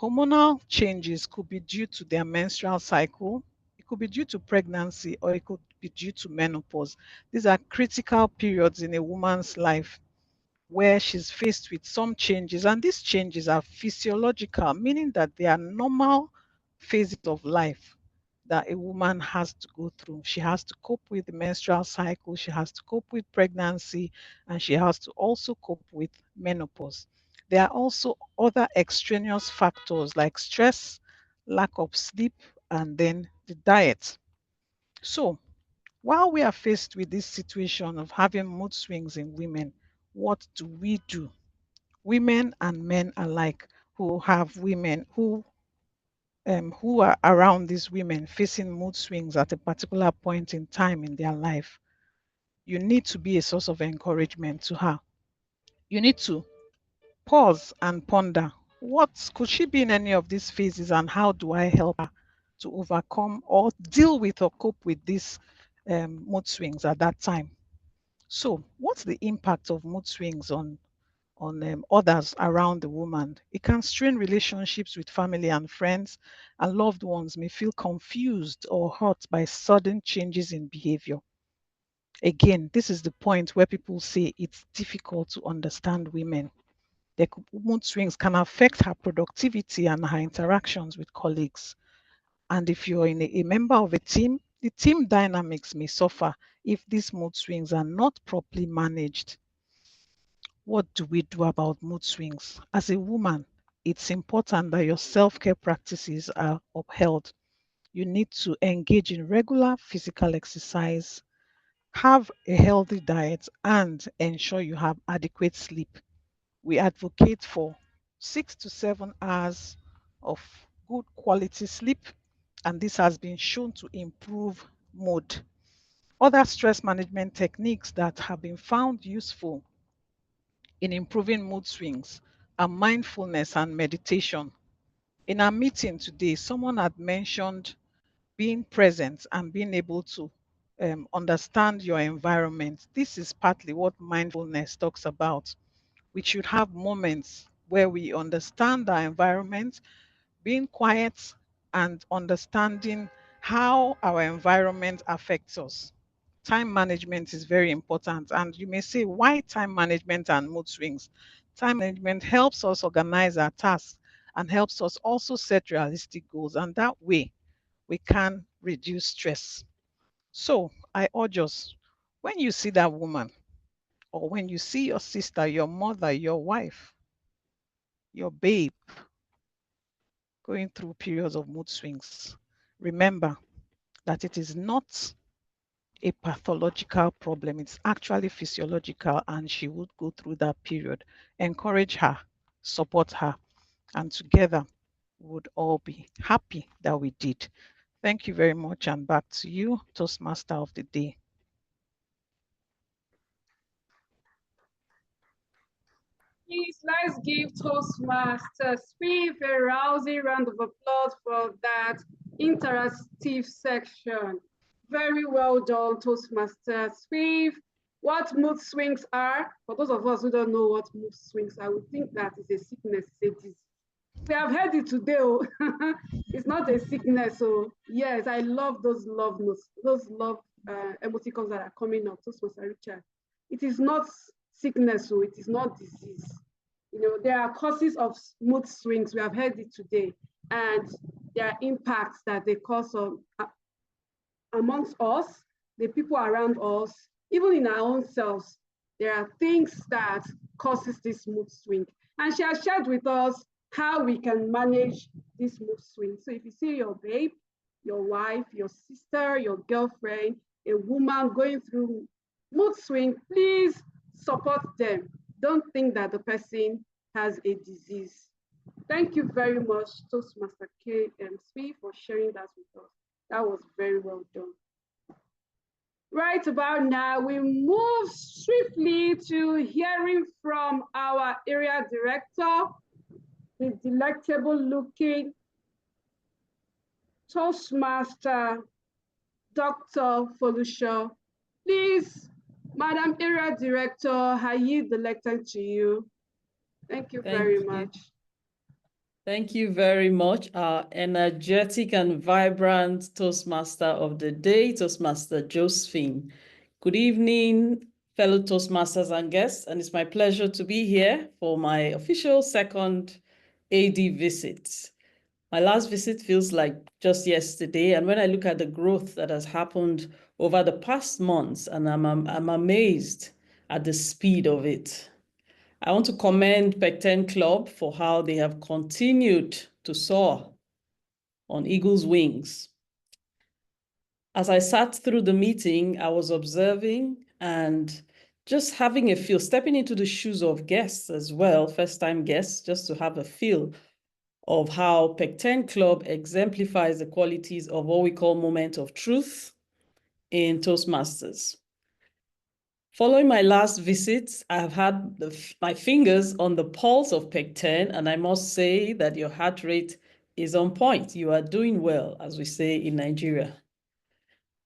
Hormonal changes could be due to their menstrual cycle, it could be due to pregnancy, or it could be due to menopause. These are critical periods in a woman's life where she's faced with some changes, and these changes are physiological, meaning that they are normal phases of life that a woman has to go through. She has to cope with the menstrual cycle, she has to cope with pregnancy, and she has to also cope with menopause. There are also other extraneous factors like stress, lack of sleep, and then the diet. So, while we are faced with this situation of having mood swings in women, what do we do? Women and men alike who have women who are around these women facing mood swings at a particular point in time in their life. You need to be a source of encouragement to her. You need to pause and ponder, what could she be in any of these phases and how do I help her to overcome or deal with or cope with these mood swings at that time? So what's the impact of mood swings on others around the woman? It can strain relationships with family and friends, and loved ones may feel confused or hurt by sudden changes in behavior. Again, this is the point where people say it's difficult to understand women. Mood swings can affect her productivity and her interactions with colleagues. And if you're a member of a team, the team dynamics may suffer if these mood swings are not properly managed. What do we do about mood swings? As a woman, it's important that your self-care practices are upheld. You need to engage in regular physical exercise, have a healthy diet, and ensure you have adequate sleep. We advocate for 6 to 7 hours of good quality sleep, and this has been shown to improve mood. Other stress management techniques that have been found useful in improving mood swings are mindfulness and meditation. In our meeting today, someone had mentioned being present and being able to understand your environment. This is partly what mindfulness talks about. We should have moments where we understand our environment, being quiet and understanding how our environment affects us. Time management is very important. And you may say, why time management and mood swings? Time management helps us organize our tasks and helps us also set realistic goals. And that way, we can reduce stress. So I urge us, when you see that woman, or when you see your sister, your mother, your wife, your babe going through periods of mood swings, remember that it is not a pathological problem. It's actually physiological, and she would go through that period. Encourage her, support her, and together we would all be happy that we did. Thank you very much, and back to you, Toastmaster of the day. Please, let's give Toastmasters a rousing round of applause for that interactive section. Very well done, Toastmasters. What mood swings are, for those of us who don't know what mood swings are, we think that is a sickness, it's a disease. We have heard it today. Oh. It's not a sickness. So yes, I love those love notes, those love emoticons that are coming up. Toastmaster Richard. It is not sickness, so it is not disease. You know, there are causes of mood swings. We have heard it today, and there are impacts that they cause on amongst us, the people around us, even in our own selves, there are things that causes this mood swing. And she has shared with us how we can manage this mood swing. So if you see your babe, your wife, your sister, your girlfriend, a woman going through mood swing, please support them. Don't think that the person has a disease. Thank you very much, Toastmaster K.M.C., for sharing that with us. That was very well done. Right about now, we move swiftly to hearing from our area director, the delectable looking Toastmaster, Dr. Folusho. Please, Madam Area Director, I yield the lecture to you. Thank you very much. Thank you very much, our energetic and vibrant Toastmaster of the day, Toastmaster Josephine. Good evening, fellow Toastmasters and guests, and it's my pleasure to be here for my official second AD visit. My last visit feels like just yesterday, and when I look at the growth that has happened over the past months, and I'm amazed at the speed of it. I want to commend Pecten Club for how they have continued to soar on eagle's wings. As I sat through the meeting, I was observing and just having a feel, stepping into the shoes of guests as well, first-time guests, just to have a feel of how Pecten Club exemplifies the qualities of what we call moment of truth in Toastmasters. Following my last visit, I have had my fingers on the pulse of Pecten, and I must say that your heart rate is on point. You are doing well, as we say in Nigeria.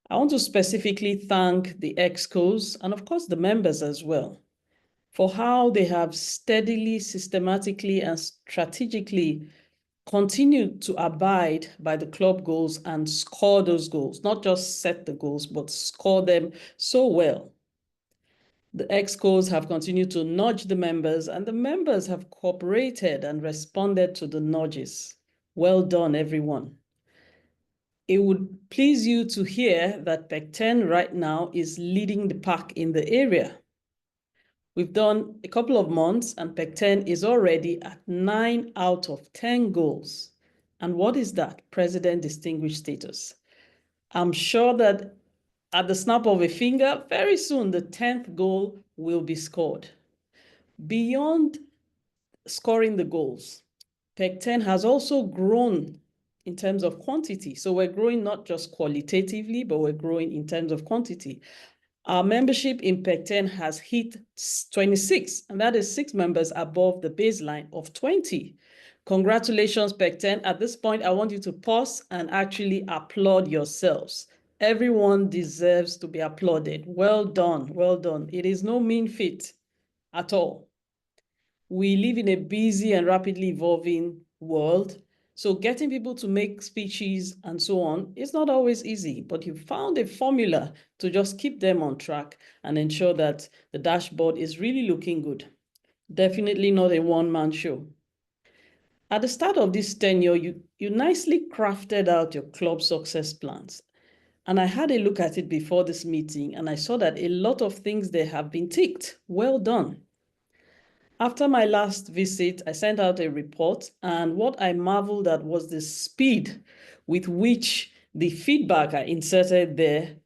I want to specifically thank the EXCOs and of course the members as well for how they have steadily, systematically, and strategically continued to abide by the club goals and score those goals, not just set the goals, but score them so well. The EXCOs have continued to nudge the members, and the members have cooperated and responded to the nudges. Well done, everyone. It would please you to hear that Pecten right now is leading the pack in the area. We've done a couple of months, and Pecten is already at 9 out of 10 goals. And what is that? President Distinguished status. I'm sure that at the snap of a finger, very soon the 10th goal will be scored. Beyond scoring the goals, Pecten has also grown in terms of quantity. So we're growing not just qualitatively, but we're growing in terms of quantity. Our membership in Pecten has hit 26, and that is 6 members above the baseline of 20. Congratulations, Pecten. At this point, I want you to pause and actually applaud yourselves. Everyone deserves to be applauded. Well done, well done. It is no mean feat at all. We live in a busy and rapidly evolving world, so getting people to make speeches and so on is not always easy, but you found a formula to just keep them on track and ensure that the dashboard is really looking good. Definitely not a one-man show. At the start of this tenure, you nicely crafted out your club success plans. And I had a look at it before this meeting, and I saw that a lot of things there have been ticked. Well done. After my last visit, I sent out a report, and what I marveled at was the speed with which the feedback I inserted there,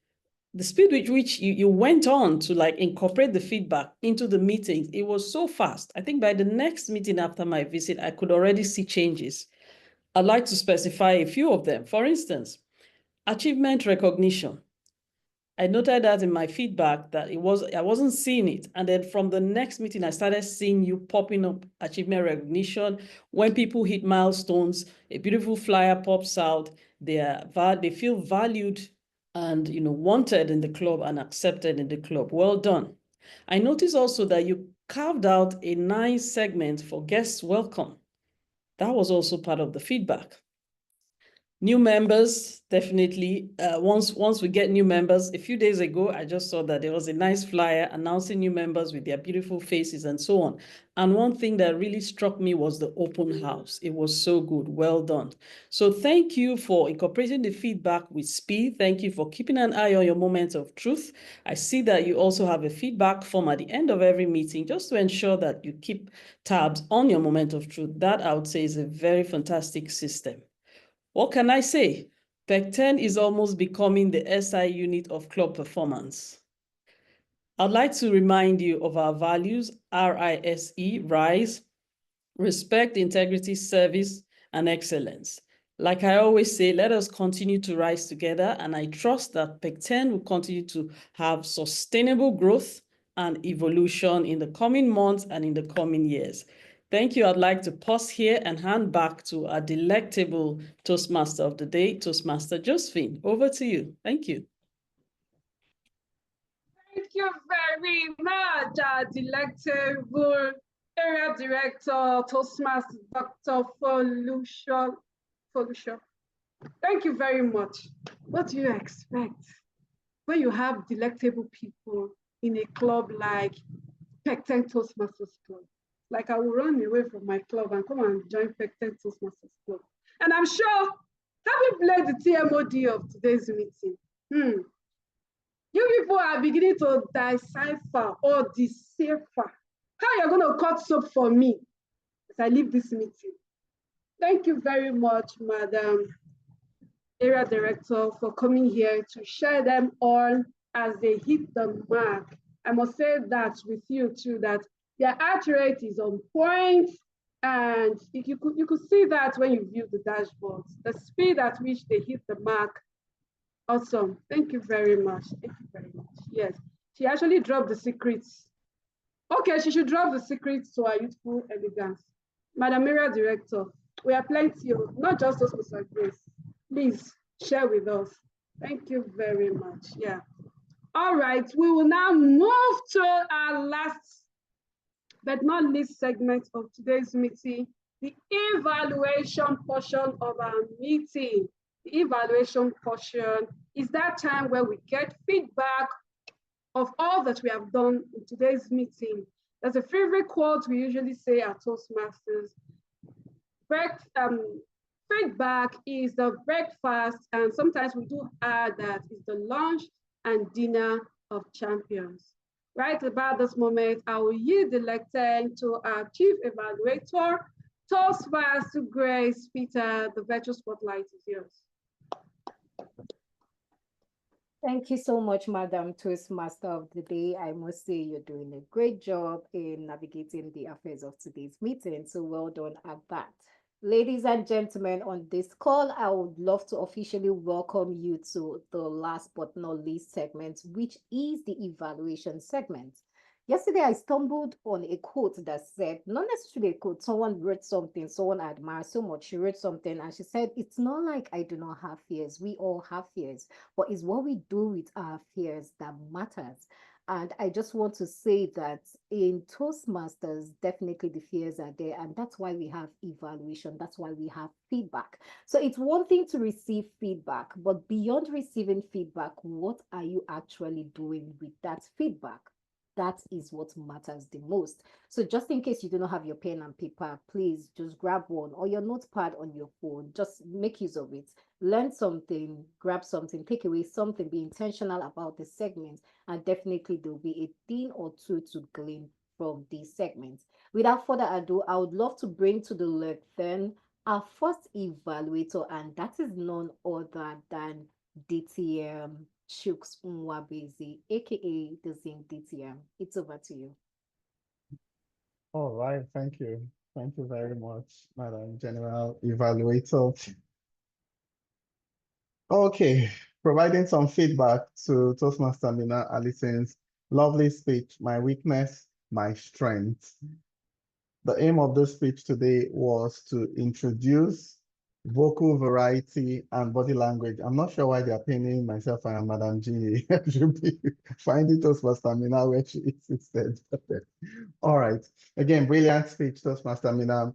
the speed with which you went on to like incorporate the feedback into the meetings. It was so fast. I think by the next meeting after my visit, I could already see changes. I'd like to specify a few of them. For instance, achievement recognition. I noted that in my feedback that I wasn't seeing it. And then from the next meeting, I started seeing you popping up achievement recognition. When people hit milestones, a beautiful flyer pops out. They feel valued and wanted in the club and accepted in the club. Well done. I noticed also that you carved out a nice segment for guests welcome. That was also part of the feedback. New members, definitely. Once we get new members, a few days ago, I just saw that there was a nice flyer announcing new members with their beautiful faces and so on. And one thing that really struck me was the open house. It was so good. Well done. So thank you for incorporating the feedback with speed. Thank you for keeping an eye on your moments of truth. I see that you also have a feedback form at the end of every meeting, just to ensure that you keep tabs on your moment of truth. That, I would say, is a very fantastic system. What can I say? Pecten is almost becoming the SI unit of club performance. I'd like to remind you of our values, RISE, RISE, respect, integrity, service, and excellence. Like I always say, let us continue to rise together, and I trust that Pecten will continue to have sustainable growth and evolution in the coming months and in the coming years. Thank you. I'd like to pause here and hand back to our delectable Toastmaster of the day, Toastmaster Josephine. Over to you. Thank you. Thank you very much, our delectable Area Director, Toastmaster Dr. Folusho. Thank you very much. What do you expect when you have delectable people in a club like Pecten Toastmasters Club? Like, I will run away from my club and come and join Pecten Toastmasters Club. And I'm sure, having played the TMOD of today's meeting, you people are beginning to decipher or decipher how you're going to cut soap for me as I leave this meeting. Thank you very much, Madam Area Director, for coming here to share them all as they hit the mark. I must say that with you too, that their heart rate is on point, and you could see that when you view the dashboards, the speed at which they hit the mark. Awesome. Thank you very much. Thank you very much. Yes, she actually dropped the secrets. Okay, she should drop the secrets to our youthful elegance. Madam Area Director, we are plenty of, not just those with grace. Please share with us. Thank you very much. Yeah. All right, we will now move to our last but not least segment of today's meeting, the evaluation portion of our meeting. The evaluation portion is that time where we get feedback of all that we have done in today's meeting. There's a favorite quote we usually say at Toastmasters. Feedback is the breakfast, and sometimes we do add that it's the lunch and dinner of champions. Right about this moment, I will yield the lectern to our chief evaluator, Toastmaster Grace Peter. The virtual spotlight is yours. Thank you so much, Madam Toastmaster of the day. I must say you're doing a great job in navigating the affairs of today's meeting, so well done at that. Ladies and gentlemen, on this call, I would love to officially welcome you to the last but not least segment, which is the evaluation segment. Yesterday, I stumbled on a quote that said, not necessarily a quote, someone wrote something, someone I admire so much, she wrote something and she said, it's not like I do not have fears, we all have fears, but it's what we do with our fears that matters. And I just want to say that in Toastmasters, definitely the fears are there. And that's why we have evaluation. That's why we have feedback. So it's one thing to receive feedback, but beyond receiving feedback, what are you actually doing with that feedback? That is what matters the most. So just in case you do not have your pen and paper, please just grab one, or your notepad on your phone. Just make use of it. Learn something, grab something, take away something, be intentional about the segment, and definitely there'll be a thing or two to glean from these segments. Without further ado, I would love to bring to the lectern our first evaluator, and that is none other than DTM Chuks Nwabueze, aka the Zing DTM. It's over to you. All right, thank you. Thank you very much, Madam General Evaluator. Okay, providing some feedback to Toastmaster Mina Allison's lovely speech, My Weakness, My Strength. The aim of this speech today was to introduce vocal variety and body language. I'm not sure why they are pinning myself and Madam G. I should be finding Toastmaster Mina where she is instead. All right, again, brilliant speech, Toastmaster Mina.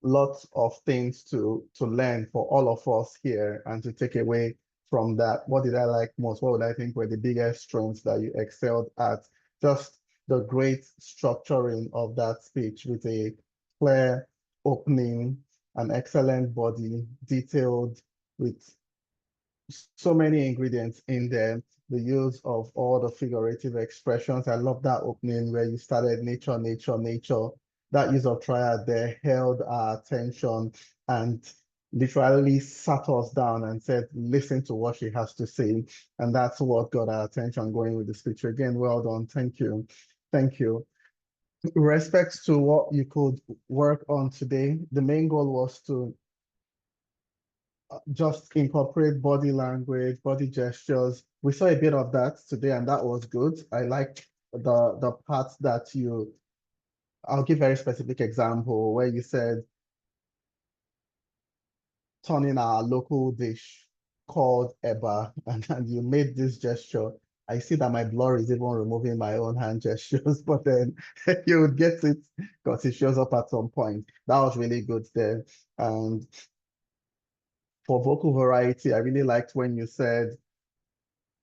lots of things to learn for all of us here and to take away from that. What did I like most? What would I think were the biggest strengths that you excelled at? Just the great structuring of that speech with a clear opening, an excellent body, detailed with so many ingredients in there. The use of all the figurative expressions. I love that opening where you started nature, nature, nature. That use of triad there held our attention and literally sat us down and said, listen to what she has to say. And that's what got our attention going with the speech. Again, well done. Thank you. Thank you. With respect to what you could work on today, the main goal was to just incorporate body language, body gestures. We saw a bit of that today, and that was good. I liked the parts that I'll give a very specific example where you said, turning our local dish called eba, and you made this gesture. I see that my blur is even removing my own hand gestures, but then you would get it because it shows up at some point. That was really good there. And for vocal variety, I really liked when you said,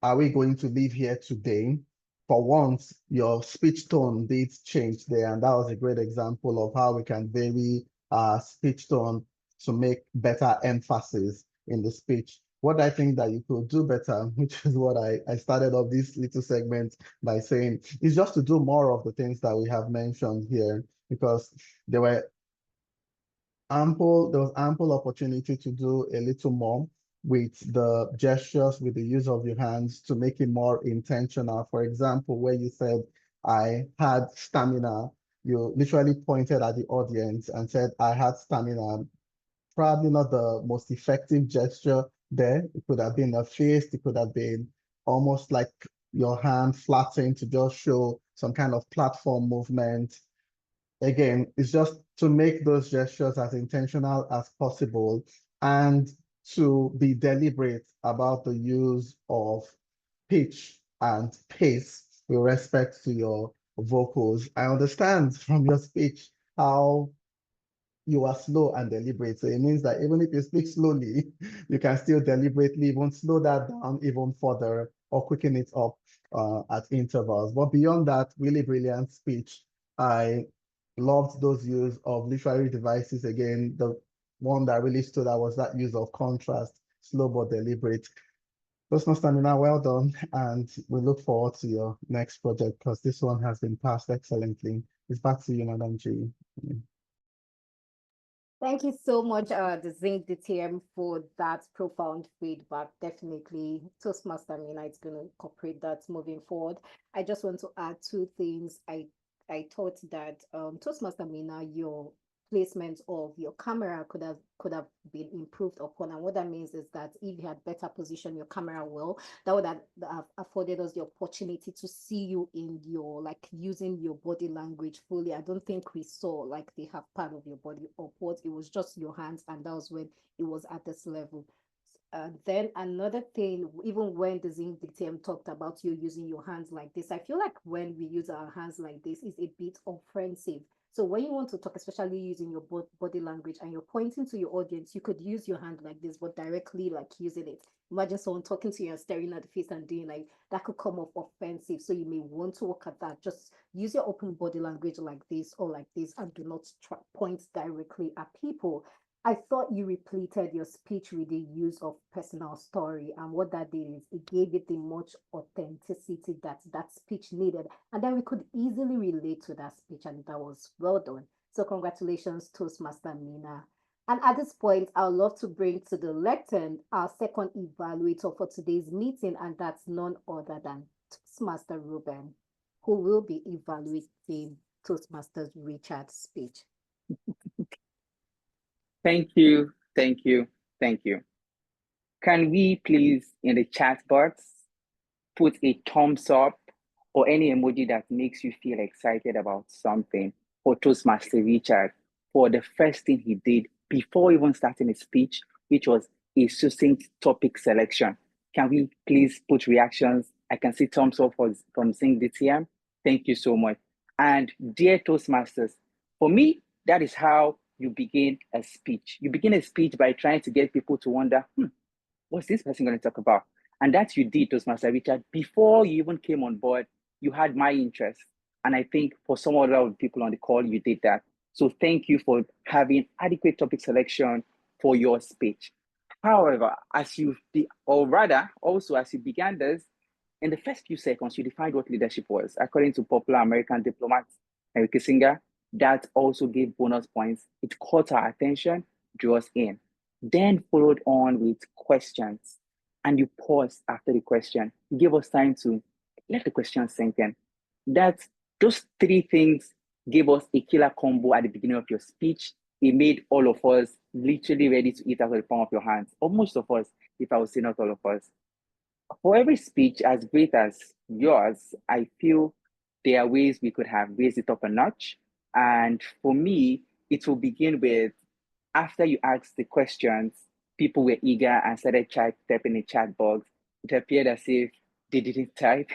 are we going to leave here today? For once, your speech tone did change there, and that was a great example of how we can vary our speech tone to make better emphasis in the speech. What I think that you could do better, which is what I started off this little segment by saying, is just to do more of the things that we have mentioned here, because there was ample opportunity to do a little more with the gestures, with the use of your hands to make it more intentional. For example, where you said, I had stamina, you literally pointed at the audience and said, I had stamina. Probably not the most effective gesture there. It could have been a fist, it could have been almost like your hand flattened to just show some kind of platform movement. Again, it's just to make those gestures as intentional as possible and to be deliberate about the use of pitch and pace with respect to your vocals. I understand from your speech how you are slow and deliberate. So it means that even if you speak slowly, you can still deliberately even slow that down even further or quicken it up at intervals. But beyond that, really brilliant speech. I loved those use of literary devices. Again, the one that really stood out was that use of contrast, slow but deliberate. Toastmaster Mina, well done. And we look forward to your next project because this one has been passed excellently. It's back to you, Madam G. Thank you so much, the Zinc DTM, for that profound feedback. Definitely, Toastmaster Mina is going to incorporate that moving forward. I just want to add two things. I thought that Toastmaster Mina, your placement of your camera could have been improved upon. And what that means is that if you had better positioned your camera well, that would have afforded us the opportunity to see you in your, like, using your body language fully. I don't think we saw like the half part of your body upwards. It was just your hands, and that was when it was at this level. Then another thing, even when the Zinc DTM talked about you using your hands like this, I feel like when we use our hands like this, is a bit offensive. So when you want to talk, especially using your body language and you're pointing to your audience, you could use your hand like this, but directly like using it. Imagine someone talking to you and staring at the face and doing like, that could come off offensive. So you may want to work at that. Just use your open body language like this or like this, and do not point directly at people. I thought you repleted your speech with the use of personal story, and what that did is it gave it the much authenticity that that speech needed, and then we could easily relate to that speech, and that was well done. So congratulations, Toastmaster Mina. And at this point, I'd love to bring to the lectern our second evaluator for today's meeting, and that's none other than Toastmaster Reuben, who will be evaluating Toastmaster Richard's speech. Thank you, thank you, thank you. Can we please, in the chat box, put a thumbs up or any emoji that makes you feel excited about something for Toastmaster Richard for the first thing he did before even starting his speech, which was a succinct topic selection. Can we please put reactions? I can see thumbs up from Zinc DTM. Thank you so much. And dear Toastmasters, for me, that is how you begin a speech. You begin a speech by trying to get people to wonder, what's this person going to talk about? And that you did, Toastmaster Richard. Before you even came on board, you had my interest. And I think for some other people on the call, you did that. So thank you for having adequate topic selection for your speech. However, as you began this, in the first few seconds, you defined what leadership was. According to popular American diplomat Henry Kissinger, that also gave bonus points. It caught our attention, drew us in. Then followed on with questions. And you paused after the question. You gave us time to let the question sink in. Those three things gave us a killer combo at the beginning of your speech. It made all of us literally ready to eat out of the palm of your hands, or most of us, if I would say not all of us. For every speech as great as yours, I feel there are ways we could have raised it up a notch. And for me, it will begin with, after you asked the questions, people were eager and started typing in chat box. It appeared as if they didn't type.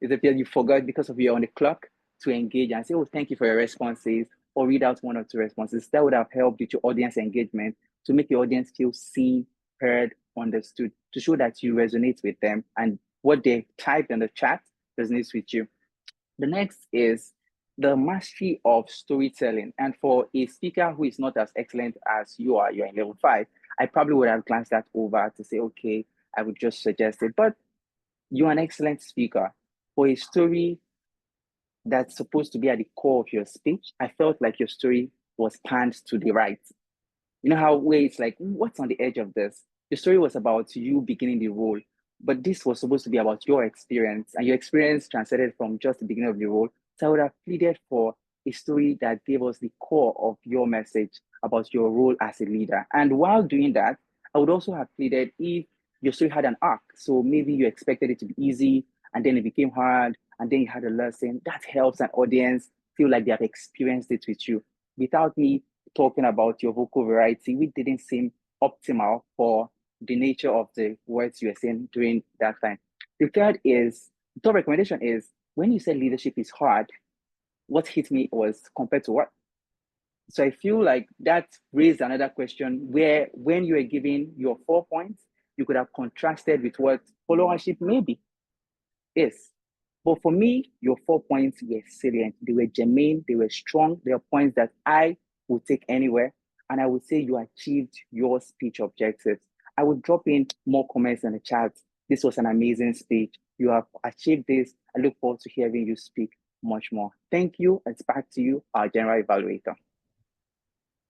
It appeared you forgot because of you're on the clock to engage and say, oh, thank you for your responses, or read out one or two responses. That would have helped with your audience engagement to make your audience feel seen, heard, understood, to show that you resonate with them and what they typed in the chat resonates with you. The next is the mastery of storytelling. And for a speaker who is not as excellent as you're in level 5, I probably would have glanced that over to say, okay, I would just suggest it. But you're an excellent speaker. For a story that's supposed to be at the core of your speech, I felt like your story was panned to the right. You know how where it's like, what's on the edge of this? The story was about you beginning the role, but this was supposed to be about your experience, and your experience transcended from just the beginning of the role. So I would have pleaded for a story that gave us the core of your message about your role as a leader. And while doing that, I would also have pleaded if your story had an arc. So maybe you expected it to be easy, and then it became hard, and then you had a lesson. That helps an audience feel like they have experienced it with you. Without me talking about your vocal variety, which didn't seem optimal for the nature of the words you were saying during that time. The third recommendation is, when you said leadership is hard, what hit me was compared to what? So I feel like that raised another question where when you were giving your 4 points, you could have contrasted with what followership maybe is. But for me, your 4 points were salient. They were germane, they were strong. They are points that I would take anywhere. And I would say you achieved your speech objectives. I would drop in more comments in the chat. This was an amazing speech. You have achieved this. I look forward to hearing you speak much more. Thank you. It's back to you, our general evaluator.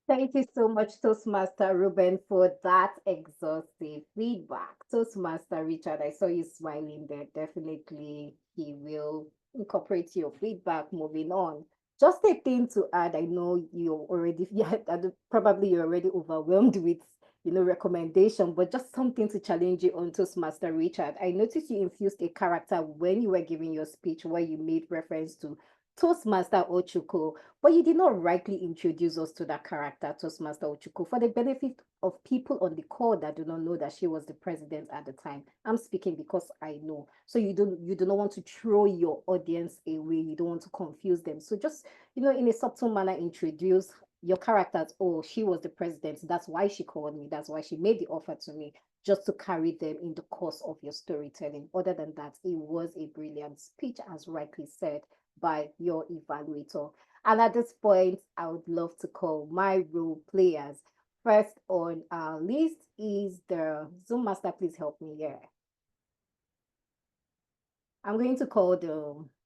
Thank you so much, Toastmaster Reuben, for that exhaustive feedback. Toastmaster Richard, I saw you smiling there. Definitely, he will incorporate your feedback moving on. Just a thing to add, I know you're already, probably you're already overwhelmed with, recommendation, but just something to challenge you on, Toastmaster Richard. I noticed you infused a character when you were giving your speech where you made reference to Toastmaster Ochuko, but you did not rightly introduce us to that character, Toastmaster Ochuko, for the benefit of people on the call that do not know that she was the president at the time. I'm speaking because I know. So you do not want to throw your audience away. You don't want to confuse them. So just, in a subtle manner, introduce your characters. Oh, she was the president. That's why she called me. That's why she made the offer to me, just to carry them in the course of your storytelling. Other than that, it was a brilliant speech, as rightly said by your evaluator. And at this point, I would love to call my role players. First on our list is the Zoom Master. Please help me here. I'm going to call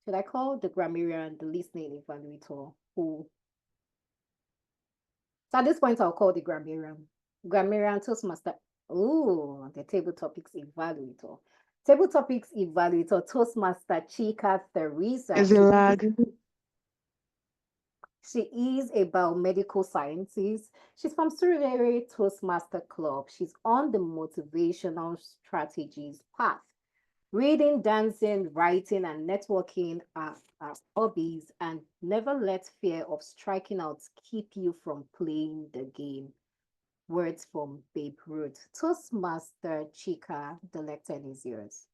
should I call the Grammarian the listening evaluator? So at this point, I'll call the Grammarian Toastmaster. Oh, the table topics evaluator. Table topics evaluator, Toastmaster Chika Theresa. There's a lag. She is a biomedical scientist. She's from Surrey Toastmaster Club. She's on the motivational strategies path. Reading, dancing, writing, and networking are hobbies, and never let fear of striking out keep you from playing the game. Words from Babe Ruth. Toastmaster Chika, the lectern is yours.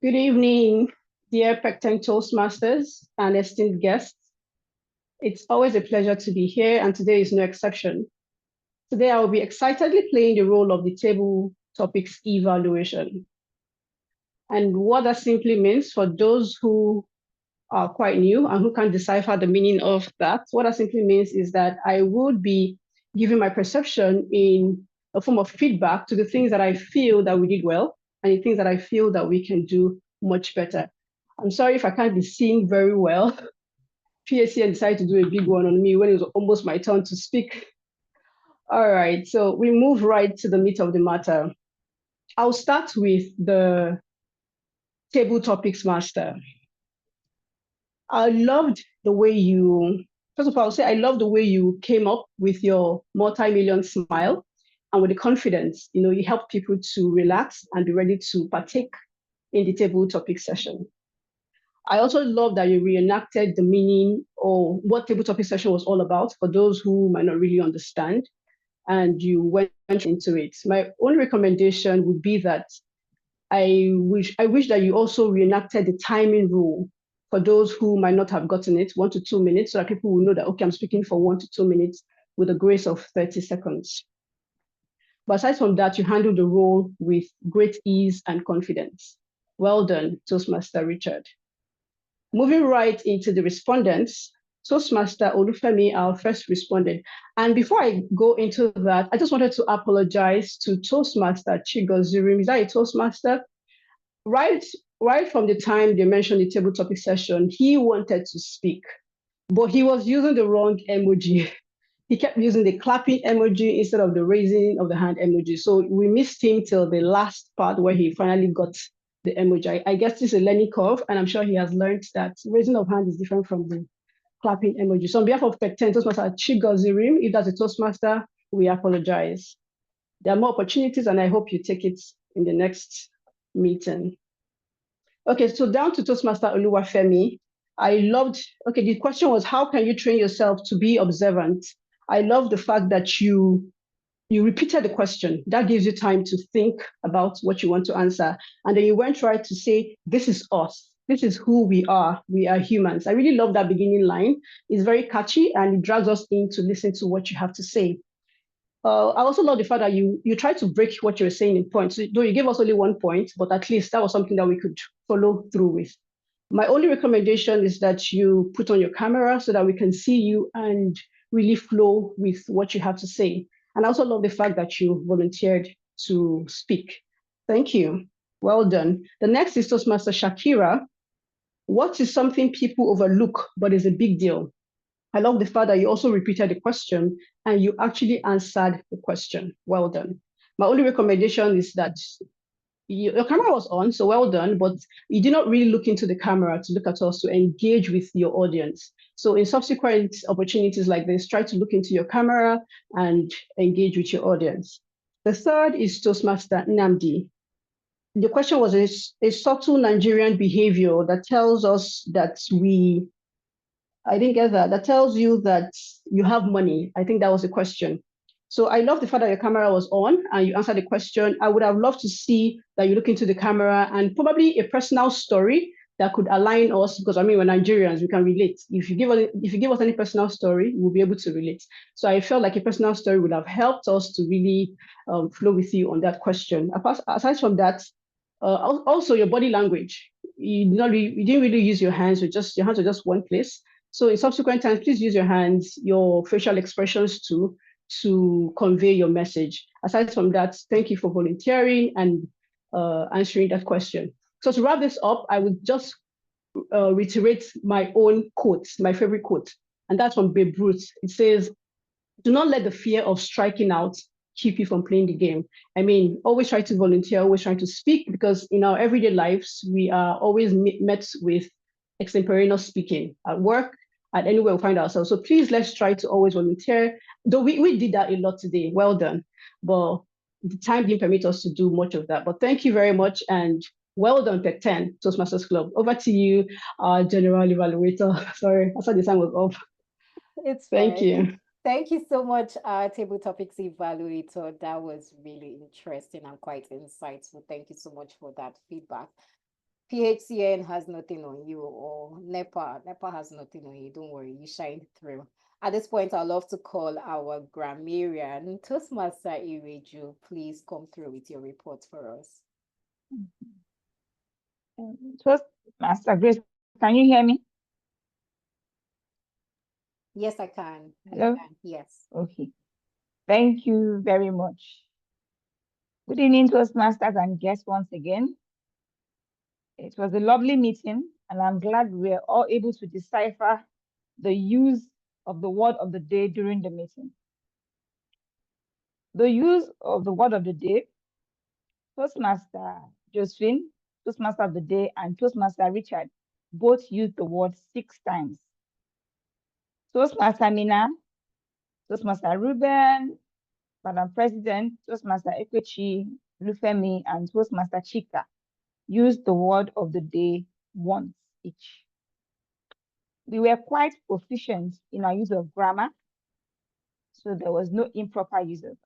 Good evening, dear Pecten Toastmasters and esteemed guests. It's always a pleasure to be here, and today is no exception. Today, I will be excitedly playing the role of the table topics evaluation. And what that simply means for those who are quite new and who can't decipher the meaning of that, what that simply means is that I would be giving my perception in a form of feedback to the things that I feel that we did well and the things that I feel that we can do much better. I'm sorry if I can't be seen very well. PSCN decided to do a big one on me when it was almost my turn to speak. All right, so we move right to the meat of the matter. I'll start with the table topics master. I loved the way you, first of all, I'll say I love the way you came up with your multi-million smile and with the confidence, you help people to relax and be ready to partake in the table topic session. I also love that you reenacted the meaning or what table topic session was all about for those who might not really understand, and you went into it. My only recommendation would be that I wish that you also reenacted the timing rule for those who might not have gotten it, 1 to 2 minutes, so that people will know that, okay, I'm speaking for 1 to 2 minutes with a grace of 30 seconds. But aside from that, you handled the role with great ease and confidence. Well done, Toastmaster Richard. Moving right into the respondents, Toastmaster Olufemi, our first respondent. And before I go into that, I just wanted to apologize to Toastmaster Chigozirim. Is that a Toastmaster? Right from the time they mentioned the table topic session, he wanted to speak, but he was using the wrong emoji. He kept using the clapping emoji instead of the raising of the hand emoji. So we missed him till the last part where he finally got the emoji. I guess this is a learning curve, and I'm sure he has learned that raising of hand is different from the clapping emoji. So on behalf of Pecten, Toastmaster Chigozirim, if that's a Toastmaster, we apologize. There are more opportunities, and I hope you take it in the next meeting. Okay, so down to Toastmaster Oluwafemi. The question was, how can you train yourself to be observant? I love the fact that you repeated the question. That gives you time to think about what you want to answer. And then you went right to say, this is us. This is who we are. We are humans. I really love that beginning line. It's very catchy and it drags us in to listen to what you have to say. I also love the fact that you try to break what you're saying in points. Though you gave us only 1 point, but at least that was something that we could follow through with. My only recommendation is that you put on your camera so that we can see you and really flow with what you have to say. And I also love the fact that you volunteered to speak. Thank you. Well done. The next is Toastmaster Shakirah. What is something people overlook but is a big deal? I love the fact that you also repeated the question and you actually answered the question. Well done. My only recommendation is that your camera was on, so well done, but you did not really look into the camera to look at us, to engage with your audience. So in subsequent opportunities like this, try to look into your camera and engage with your audience. The third is Toastmaster Nnamdi. The question was a subtle Nigerian behavior that tells us that I didn't get that. That tells you that you have money. I think that was the question. So I love the fact that your camera was on and you answered the question. I would have loved to see that you look into the camera and probably a personal story that could align us, because I mean, we're Nigerians, we can relate. If you give us any personal story, we'll be able to relate. So I felt like a personal story would have helped us to really flow with you on that question. Aside from that, also your body language. You didn't really use your hands, your hands were just one place. So in subsequent times, please use your hands, your facial expressions too, to convey your message. Aside from that, thank you for volunteering and answering that question. So to wrap this up, I would just reiterate my own quote, my favorite quote, and that's from Babe Ruth. It says, "Do not let the fear of striking out keep you from playing the game." I mean, always try to volunteer, always try to speak, because in our everyday lives, we are always met with extemporaneous speaking at work, at anywhere we find ourselves. So please, let's try to always volunteer. Though we did that a lot today, well done. But the time didn't permit us to do much of that. But thank you very much, and well done, Pecten, Toastmasters Club. Over to you, General Evaluator. Sorry, I saw the time was off. It's Thank fine. you. Thank you so much, Table Topics Evaluator. That was really interesting and quite insightful. Thank you so much for that feedback. PHCN has nothing on you, or NEPA has nothing on you. Don't worry, you shine through. At this point, I'd love to call our grammarian, Toastmaster Ireju. Please come through with your report for us. Toastmaster Grace, can you hear me? Yes, I can. Hello? Yes. Okay. Thank you very much. Good evening, Toastmasters and guests once again. It was a lovely meeting, and I'm glad we were all able to decipher the use of the word of the day during the meeting. The use of the word of the day, Toastmaster Josephine, Toastmaster of the day, and Toastmaster Richard both used the word 6 times. Toastmaster Mina, Toastmaster Reuben, Madam President, Toastmaster Ekwuchi, Lufemi, and Toastmaster Chika used the word of the day once each. We were quite proficient in our use of grammar, so there was no improper use of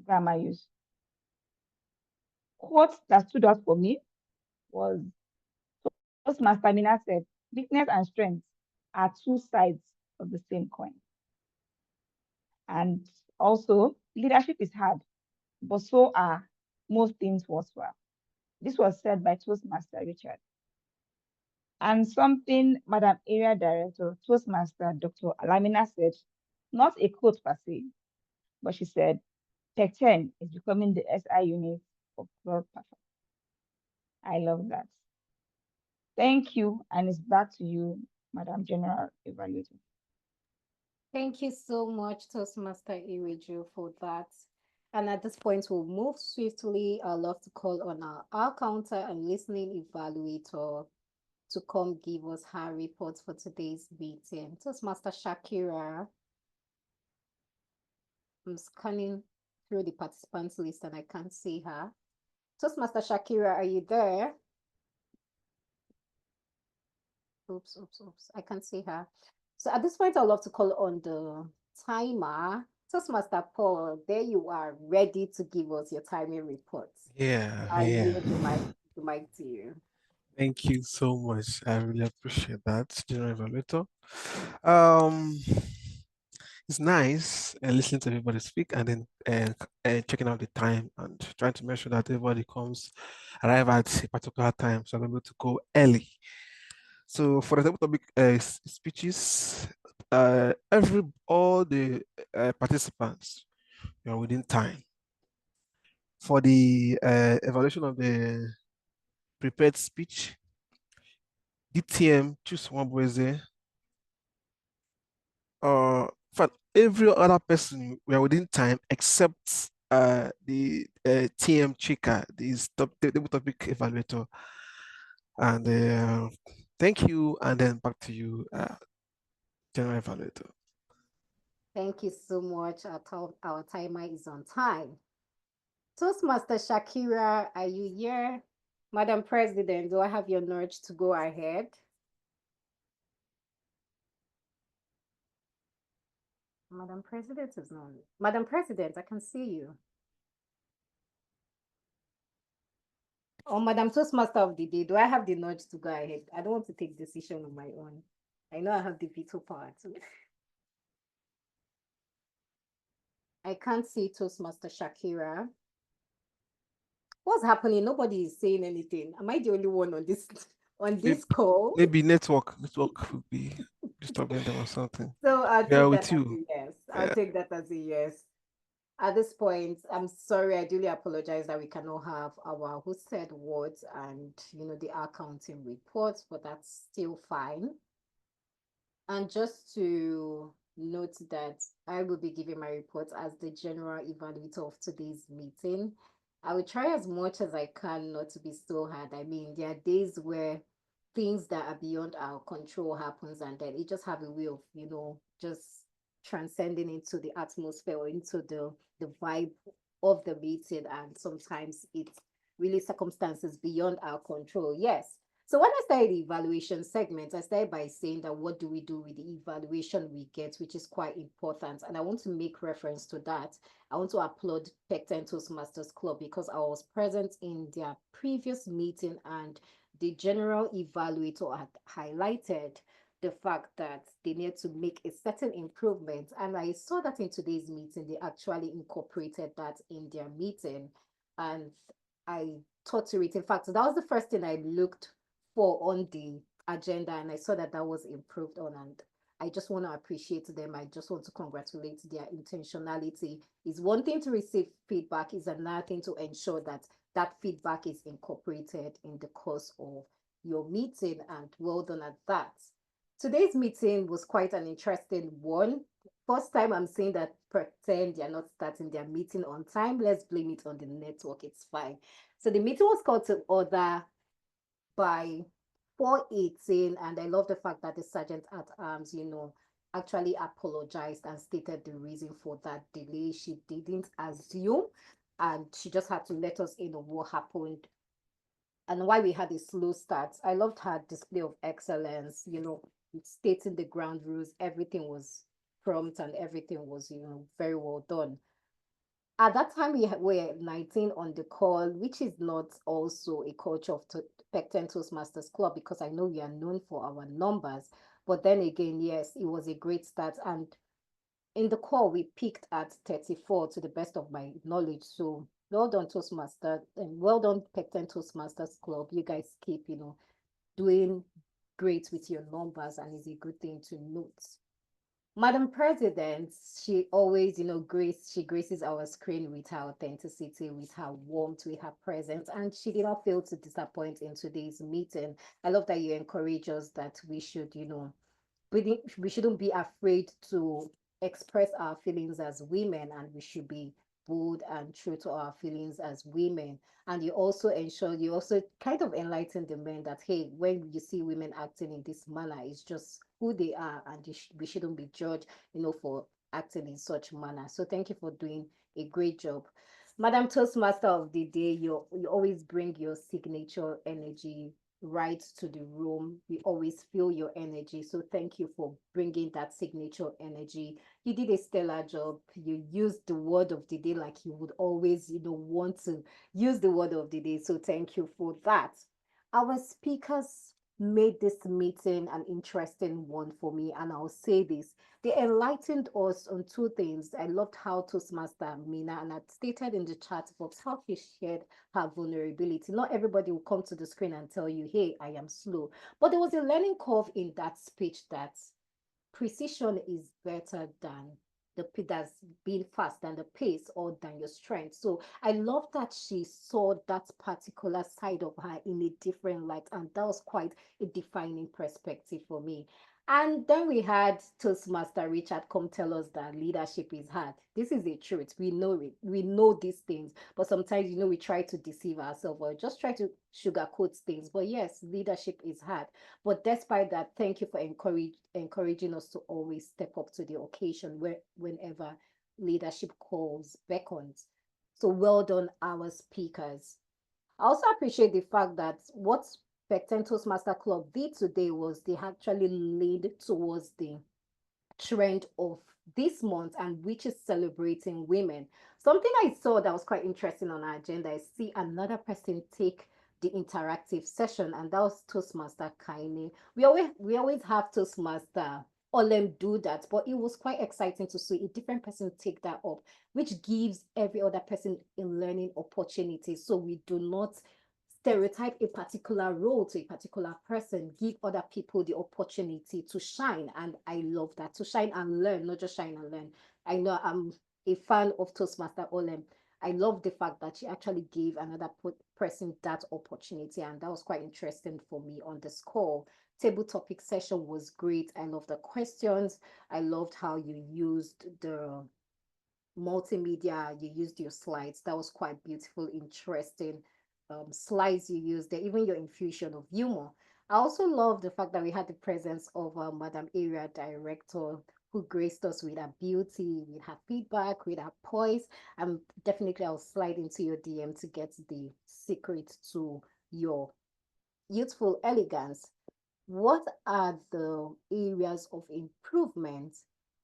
grammar use. Quote that stood out for me was Toastmaster Mina said, weakness and strength are 2 sides of the same coin. And also, leadership is hard, but so are most things worthwhile. This was said by Toastmaster Richard. And something Madam Area Director, Toastmaster Dr. Alamina said, not a quote per se, but she said, Pecten is becoming the SI unit of world performance. I love that. Thank you, and it's back to you, Madam General Evaluator. Thank you so much, Toastmaster Ireju, for that. And at this point, we'll move swiftly. I'd love to call on our counter and listening evaluator to come give us her reports for today's meeting. Toastmaster Shakirah. I'm scanning through the participants list and I can't see her. Toastmaster Shakirah, are you there? Oops. I can't see her. So at this point, I'd love to call on the timer. Toastmaster Paul, there you are, ready to give us your timing reports. I yield the mic to you. Thank you so much. I really appreciate that, General Evaluator. It's nice listening to everybody speak and then checking out the time and trying to make sure that everybody arrive at a particular time, so I'm able to go early. So for the topic speeches, all the participants are within time. For the evaluation of the prepared speech, DTM choose Nwabueze. For every other person, we are within time except the TM Chika, the table topic evaluator. And thank you, and then back to you, General Evaluator. Thank you so much. Our timer is on time. Toastmaster Shakirah, are you here? Madam President, do I have your nudge to go ahead? Madam President is not. Madam President, I can see you. Oh, Madam Toastmaster of the day, do I have the nudge to go ahead? I don't want to take decision on my own. I know I have the veto power too. I can't see Toastmaster Shakirah. What's happening? Nobody is saying anything. Am I the only one on this call? Maybe network will be disturbing them or something. So I'll take that as a yes. I'll take that as a yes. At this point, I'm sorry, I duly apologize that we cannot have our hosted words and the accounting reports, but that's still fine. And just to note that I will be giving my report as the general evaluator of today's meeting. I will try as much as I can not to be so hard. I mean, there are days where things that are beyond our control happens, and then it just have a way of, just transcending into the atmosphere or into the vibe of the meeting. And sometimes it's really circumstances beyond our control. Yes. So when I started the evaluation segment, I started by saying that what do we do with the evaluation we get, which is quite important. And I want to make reference to that. I want to applaud Pecten Toastmasters Club because I was present in their previous meeting and the general evaluator had highlighted the fact that they need to make a certain improvement. And I saw that in today's meeting, they actually incorporated that in their meeting. And I thought to it. In fact, that was the first thing I looked for on the agenda, and I saw that that was improved on. And I just want to appreciate them. I just want to congratulate their intentionality. Is one thing to receive feedback, is another thing to ensure that that feedback is incorporated in the course of your meeting, and well done at that. Today's meeting was quite an interesting one. First time I'm saying that pretend they're not starting their meeting on time. Let's blame it on the network. It's fine. So the meeting was called to order by 4:18, and I love the fact that the sergeant at arms, actually apologized and stated the reason for that delay. She didn't assume, and she just had to let us know what happened and why we had a slow start. I loved her display of excellence, stating the ground rules. Everything was prompt and everything was, very well done. At that time, we were 19 on the call, which is not also a culture of Pecten Toastmasters Club, because I know we are known for our numbers. But then again, yes, it was a great start. And in the call, we peaked at 34 to the best of my knowledge. So well done, Toastmaster, and well done, Pecten Toastmasters Club. You guys keep, doing great with your numbers, and it's a good thing to note. Madam President, she always, she graces our screen with her authenticity, with her warmth, with her presence, and she did not fail to disappoint in today's meeting. I love that you encourage us that we should, we shouldn't be afraid to express our feelings as women, and we should be bold and true to our feelings as women. And you also kind of enlighten the men that, hey, when you see women acting in this manner, it's just who they are, and we shouldn't be judged, for acting in such manner. So thank you for doing a great job. Madam Toastmaster of the day, you always bring your signature energy right to the room. We always feel your energy. So thank you for bringing that signature energy. You did a stellar job. You used the word of the day like you would always, want to use the word of the day. So thank you for that. Our speakers made this meeting an interesting one for me, and I'll say this. They enlightened us on two things. I loved how Toastmaster Mina, and I stated in the chat box how she shared her vulnerability. Not everybody will come to the screen and tell you, hey, I am slow. But there was a learning curve in that speech that precision is better than that's being fast than the pace or than your strength. So I love that she saw that particular side of her in a different light, and that was quite a defining perspective for me. And then we had Toastmaster Richard come tell us that leadership is hard. This is the truth. We know it. We know these things, but sometimes, we try to deceive ourselves or just try to sugarcoat things. But yes, leadership is hard. But despite that, thank you for encouraging us to always step up to the occasion whenever leadership calls beckons. So well done, our speakers. I also appreciate the fact that what Pecten Toastmaster Club did today was they actually lead towards the trend of this month, and which is celebrating women. Something I saw that was quite interesting on our agenda is see another person take the interactive session, and that was Toastmaster Kaine. We always have Toastmaster Olem do that, but it was quite exciting to see a different person take that up, which gives every other person a learning opportunity. So we do not stereotype a particular role to a particular person, give other people the opportunity to shine. And I love that, to shine and learn, not just shine and learn. I know I'm a fan of Toastmaster Olem. I love the fact that she actually gave another person that opportunity, and that was quite interesting for me on this call. Table topic session was great. I love the questions. I loved how you used the multimedia, you used your slides. That was quite beautiful, interesting slides you used there, even your infusion of humor. I also love the fact that we had the presence of Madam Area Director, who graced us with her beauty, with her feedback, with her poise. And definitely I'll slide into your DM to get the secret to your youthful elegance. What are the areas of improvement?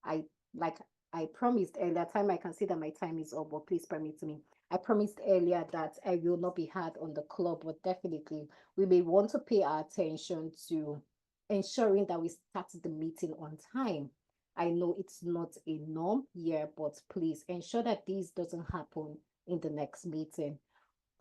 I like I promised earlier, time I can see that my time is up, but please permit me. I promised earlier that I will not be hard on the club, but definitely we may want to pay our attention to ensuring that we start the meeting on time. I know it's not a norm here, but please ensure that this doesn't happen in the next meeting.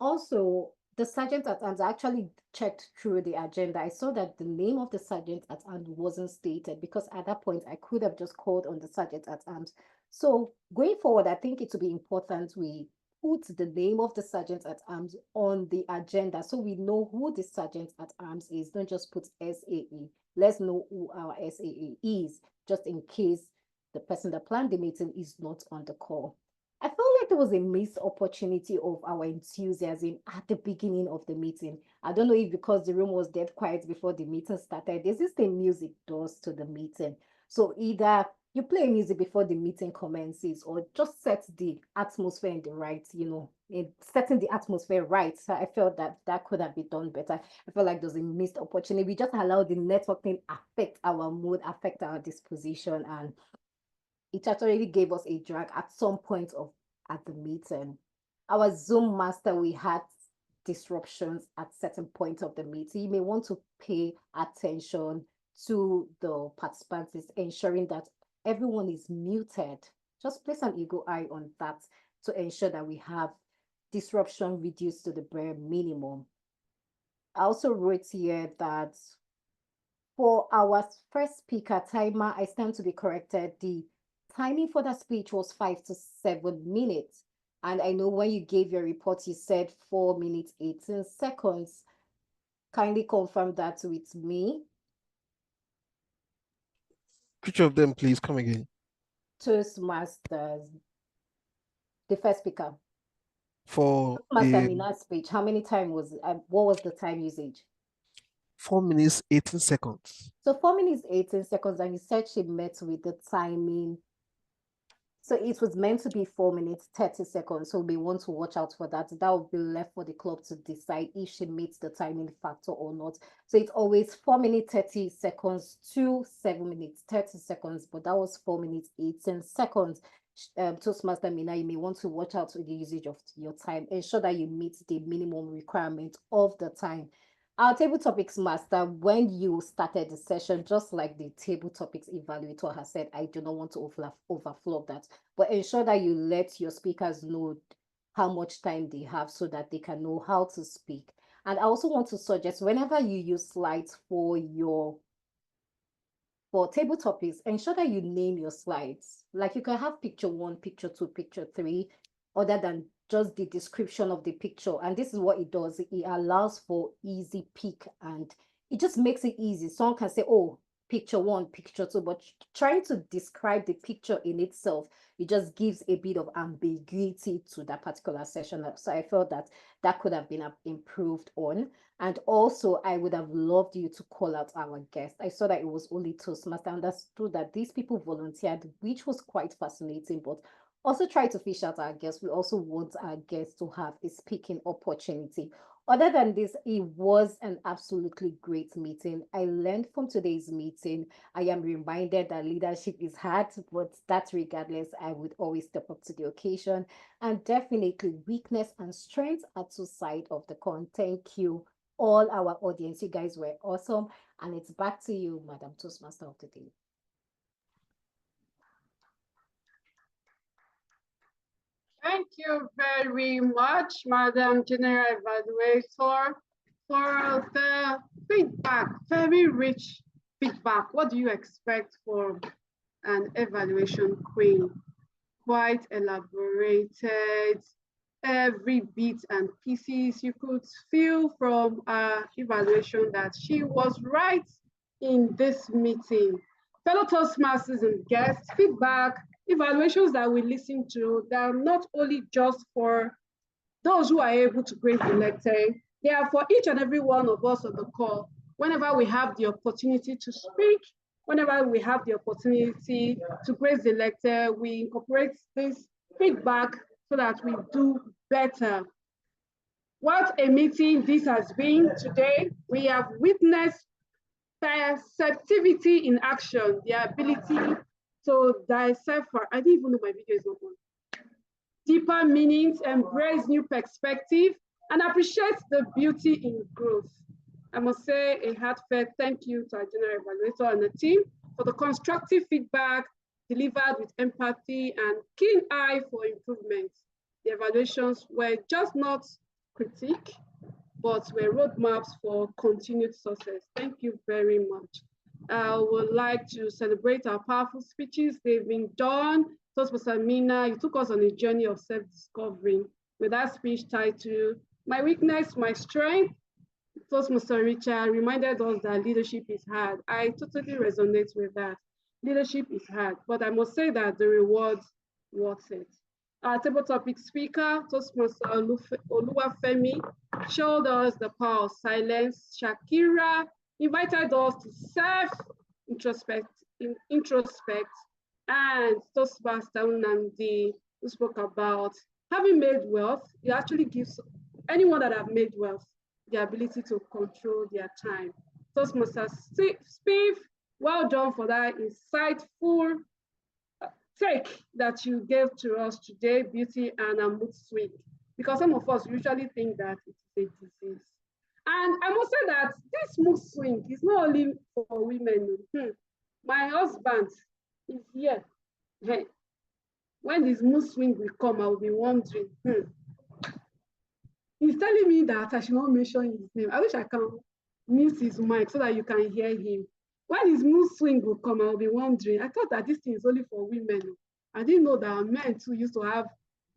Also, the sergeant at arms, I actually checked through the agenda. I saw that the name of the sergeant at arms wasn't stated because at that point I could have just called on the sergeant at arms. So going forward, I think it would be important we put the name of the sergeant at arms on the agenda so we know who the sergeant at arms is. Don't just put SAE. Let's know who our SAE is, just in case the person that planned the meeting is not on the call. I felt like there was a missed opportunity of our enthusiasm at the beginning of the meeting. I don't know if because the room was dead quiet before the meeting started. There's this thing music does to the meeting. So either you play music before the meeting commences or just set the atmosphere in the right, setting the atmosphere right. So I felt that that could have been done better. I felt like there's a missed opportunity. We just allowed the networking affect our mood, affect our disposition, and it actually gave us a drag at some point of at the meeting. Our Zoom master, we had disruptions at certain points of the meeting. You may want to pay attention to the participants, ensuring that everyone is muted. Just place an eagle eye on that to ensure that we have disruption reduced to the bare minimum. I also wrote here that for our first speaker timer, I stand to be corrected. The timing for that speech was 5 to 7 minutes. And I know when you gave your report, you said 4 minutes, 18 seconds. Kindly confirm that with me. Which of them, please? Come again. Toastmasters, the first speaker. For Toastmaster Mina's speech, how many time was, what was the time usage? 4 minutes, 18 seconds. So 4 minutes, 18 seconds, and you said she met with the timing. So it was meant to be 4 minutes, 30 seconds. So we want to watch out for that. That will be left for the club to decide if she meets the timing factor or not. So it's always 4 minutes, 30 seconds to 7 minutes, 30 seconds. But that was 4 minutes, 18 seconds. Toastmaster Mina, you may want to watch out with the usage of your time. Ensure that you meet the minimum requirement of the time. Our table topics master, when you started the session, just like the table topics evaluator has said, I do not want to overflow that, but ensure that you let your speakers know how much time they have so that they can know how to speak. And I also want to suggest whenever you use slides for table topics, ensure that you name your slides. Like you can have picture 1, picture 2, picture 3, other than just the description of the picture. And this is what it does. It allows for easy pick and it just makes it easy. Someone can say, oh, picture 1, picture 2, but trying to describe the picture in itself, it just gives a bit of ambiguity to that particular session. So I felt that that could have been improved on. And also, I would have loved you to call out our guest. I saw that it was only Toastmaster. I understood that these people volunteered, which was quite fascinating, but also try to fish out our guests. We also want our guests to have a speaking opportunity. Other than this, it was an absolutely great meeting. I learned from today's meeting. I am reminded that leadership is hard, but that regardless, I would always step up to the occasion. And definitely weakness and strength are two sides of the coin. Thank you, all our audience. You guys were awesome. And it's back to you, Madam Toastmaster of the Day. Thank you very much, Madam General Evaluator, for the feedback, very rich feedback. What do you expect for an evaluation queen? Quite elaborated, every bit and pieces. You could feel from our evaluation that she was right in this meeting. Fellow Toastmasters and guests, feedback, evaluations that we listen to, they are not only just for those who are able to grade the lecture, they are for each and every one of us on the call. Whenever we have the opportunity to speak, whenever we have the opportunity to grace the lecture, we incorporate this feedback so that we do better. What a meeting this has been today. We have witnessed perceptivity in action, the ability to decipher. I didn't even know my video is open. Deeper meanings, embrace new perspective, and appreciate the beauty in growth. I must say a heartfelt thank you to our general evaluator and the team for the constructive feedback delivered with empathy and keen eye for improvement. The evaluations were just not critique, but were roadmaps for continued success. Thank you very much. I would like to celebrate our powerful speeches. They've been done. Toastmaster Alamina, you took us on a journey of self-discovery with that speech titled, My Weakness, My Strength. Toastmaster Richard reminded us that leadership is hard. I totally resonate with that. Leadership is hard, but I must say that the rewards worth it. Our table topic speaker, Toastmaster Oluwafemi, showed us the power of silence. Shakirah invited us to self-introspect, and Toastmaster Nnamdi, who spoke about having made wealth. It actually gives anyone that have made wealth the ability to control their time. Toastmaster Spiff, well done for that insightful take that you gave to us today, beauty and a mood swing. Because some of us usually think that it's a disease. And I must say that this mood swing is not only for women. My husband is here. Hey, when this mood swing will come, I will be wondering. He's telling me that I should not mention his name. I wish I can mute his mic so that you can hear him. When his mood swing will come, I'll be wondering. I thought that this thing is only for women. I didn't know that men too used to have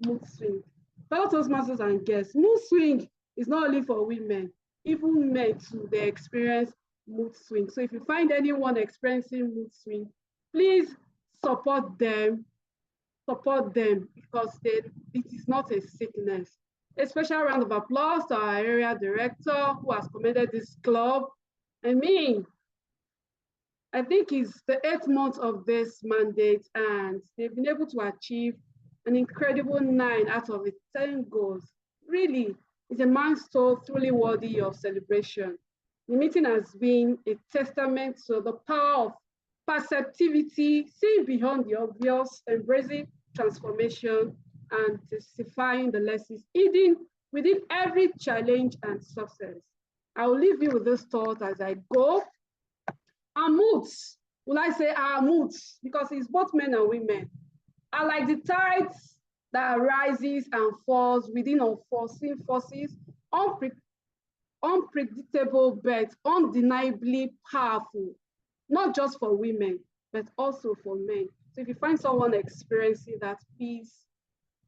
mood swing. Fellow Toastmasters and guests, mood swing is not only for women. Even men too, they experience mood swing. So if you find anyone experiencing mood swing, please support them because it is not a sickness. A special round of applause to our area director who has commended this club. I think it's the 8th month of this mandate and they've been able to achieve an incredible 9 out of 10 goals. Really, it's a milestone truly worthy of celebration. The meeting has been a testament to the power of perceptivity, seeing beyond the obvious, embracing transformation, and testifying the lessons hidden within every challenge and success. I will leave you with this thought as I go. Our moods, will I say our moods, because it's both men and women, are like the tides that rises and falls within unforeseen forces, unpredictable but undeniably powerful, not just for women, but also for men. So if you find someone experiencing that, please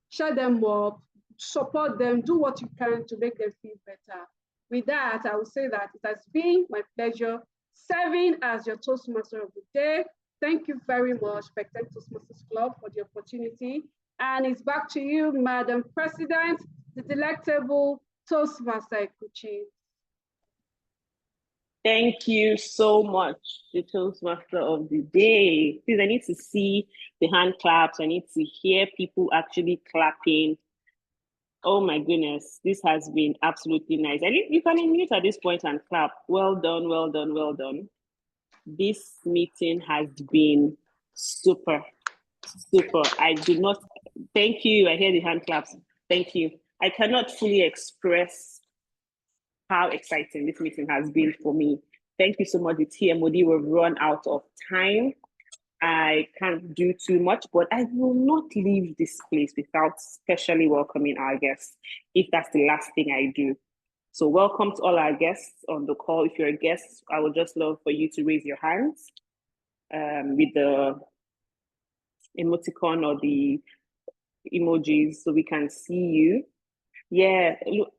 shut them up, support them, do what you can to make them feel better. With that, I will say that it has been my pleasure serving as your Toastmaster of the day. Thank you very much, Pecten Toastmasters Club, for the opportunity. And it's back to you, Madam President, the delectable Toastmaster Ekwuchi. Thank you so much, the Toastmaster of the day. Please, I need to see the hand claps. I need to hear people actually clapping. Oh my goodness, this has been absolutely nice. You can unmute at this point and clap. Well done, well done, well done. This meeting has been super, super. I do not, thank you. I hear the hand claps. Thank you. I cannot fully express how exciting this meeting has been for me. Thank you so much, the TMOD. We've run out of time. I can't do too much, but I will not leave this place without specially welcoming our guests, if that's the last thing I do. So welcome to all our guests on the call. If you're a guest, I would just love for you to raise your hands with the emoticon or the emojis so we can see you. Yeah, look,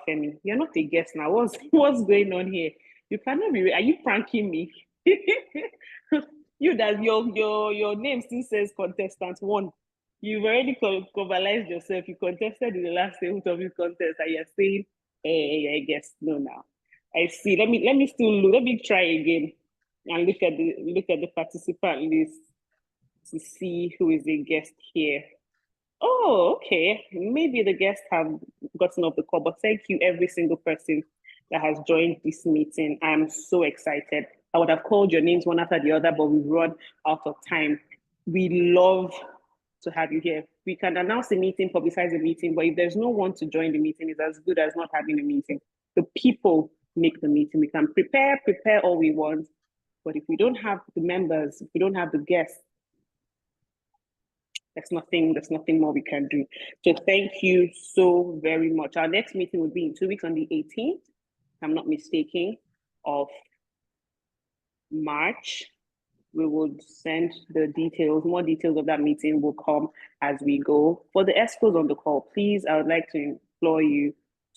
Femi, you're not a guest now. What's going on here? You cannot be. Are you pranking me? You that your name still says contestant 1. You've already convalesced yourself. You contested in the last topic contest, and you're saying, "Hey, I guess no now." I see. Let me still look. Let me try again and look at the participant list to see who is a guest here. Oh, okay. Maybe the guests have gotten off the call, but thank you every single person that has joined this meeting. I'm so excited. I would have called your names one after the other, but we've run out of time. We love to have you here. We can announce a meeting, publicize a meeting, but if there's no one to join the meeting, it's as good as not having a meeting. The people make the meeting. We can prepare all we want, but if we don't have the members, if we don't have the guests, there's nothing more we can do. So thank you so very much. Our next meeting will be in 2 weeks on the 18th, if I'm not mistaken, of March. We will send the details. More details of that meeting will come as we go. For the ESCOs on the call, please, I would like to implore you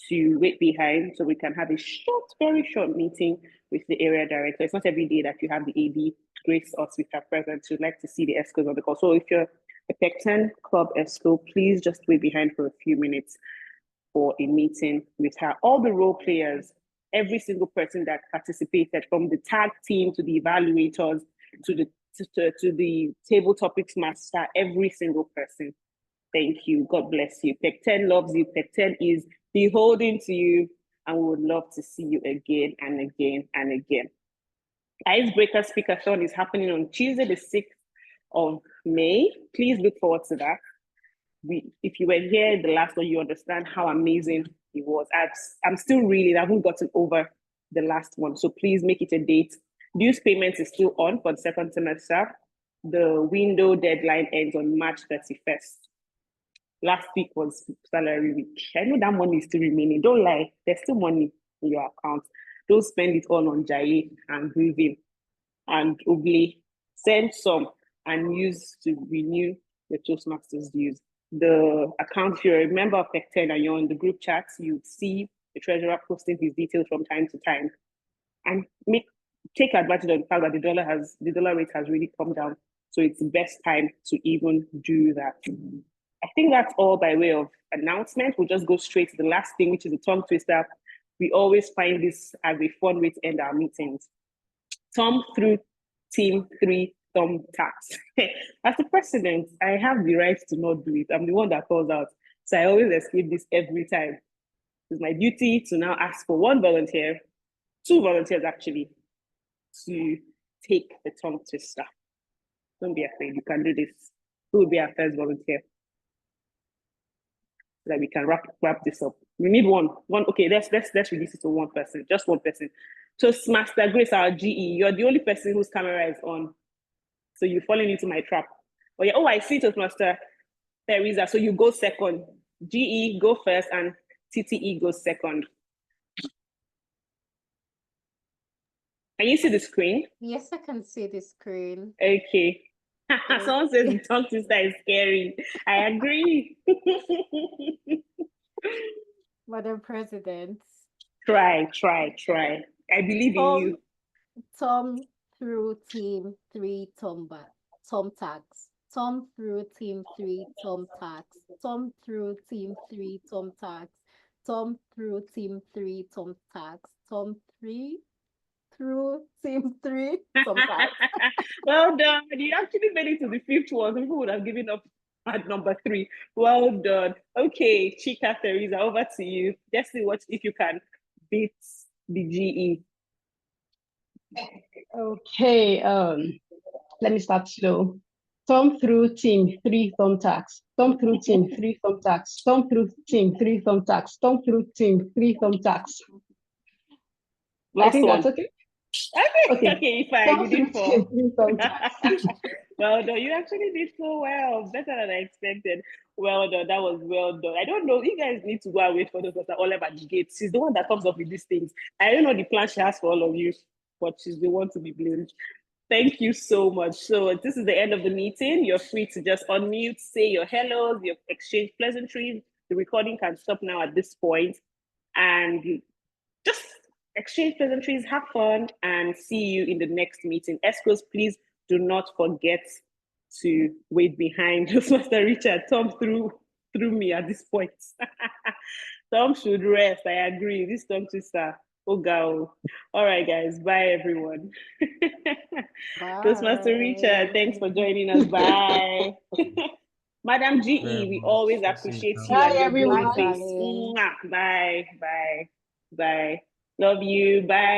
to wait behind so we can have a short, very short meeting with the area director. It's not every day that you have the AD grace us with her presence. We'd like to see the ESCOs on the call. So if you're a Pecten Club ESCO, please just wait behind for a few minutes for a meeting with her. All the role players, every single person that participated, from the tag team to the evaluators, to the table topics master, every single person. Thank you. God bless you. Pecten loves you. Pecten is beholden to you, and we would love to see you again and again and again. Icebreaker Speakathon is happening on Tuesday, the 6th of May. Please look forward to that. If you were here the last one, you understand how amazing it was. I'm still reeling. I haven't gotten over the last one. So please make it a date. Dues payments is still on for the second semester. The window deadline ends on March 31st. Last week was salary week. I know that money is still remaining. Don't lie. There's still money in your account. Don't spend it all on Ajie and Reuben and Ugly. Send some and use to renew the Toastmasters dues. The account, if you're a member of Pecten and you're in the group chats, you see the treasurer posting his details from time to time. And take advantage of the fact that the dollar rate has really come down. So it's the best time to even do that. I think that's all by way of announcement. We'll just go straight to the last thing, which is the tongue twister. We always find this as a fun way to end our meetings. Thumb through team 3 thumb taps. As the president, I have the right to not do it. I'm the one that calls out. So I always escape this every time. It's my duty to now ask for 1 volunteer, 2 volunteers actually, to take the tongue twister. Don't be afraid, you can do this. Who will be our first volunteer? So that we can wrap this up. We need one. Okay, let's reduce it to 1 person, just 1 person. Toastmaster Grace, our GE, you're the only person whose camera is on. So you're falling into my trap. Oh, I see Toastmaster Teresa. So you go second. GE, go first, and TTE goes second. Can you see the screen? Yes, I can see the screen. Okay. Someone says the tongue twister is scary. I agree. Madam President. Try. I believe in you. Thumb through team 3 thumb tags. Thumb through team 3 thumb tags. Thumb through team 3 thumb tags. Thumb through team 3 thumb tags. Thumb through team 3 thumb tags. Well done. You actually made it to the 5th one. People would have given up at number 3. Well done. Okay, Chika, Teresa, over to you. Let's see if you can beat the GE. Okay, let me start slow. Thumb through team 3 thumb tags. Thumb through team 3 thumb tags. Thumb through team 3 thumb tags. Thumb through team 3 thumb tags. I think that's okay. Okay, fine. You did 4. Well done. You actually did so well. Better than I expected. Well done. That was well done. I don't know. You guys need to go and wait for those that are all about the gate. She's the one that comes up with these things. I don't know the plan she has for all of you, but she's the one to be blamed. Thank you so much. So this is the end of the meeting. You're free to just unmute, say your hellos, your exchange pleasantries. The recording can stop now at this point. And just exchange pleasantries, have fun, and see you in the next meeting. Escos, please do not forget to wait behind Toastmaster Richard. Tom through me at this point. Tom should rest. I agree. This tongue twister. Oh, go. All right, guys. Bye, everyone. Bye. Toastmaster Richard, thanks for joining us. Bye. Madam GE, very we much. always See you appreciate later. you Bye, and your everyone. glowing face. darling. Mwah. Bye, bye, bye. Love you. Bye.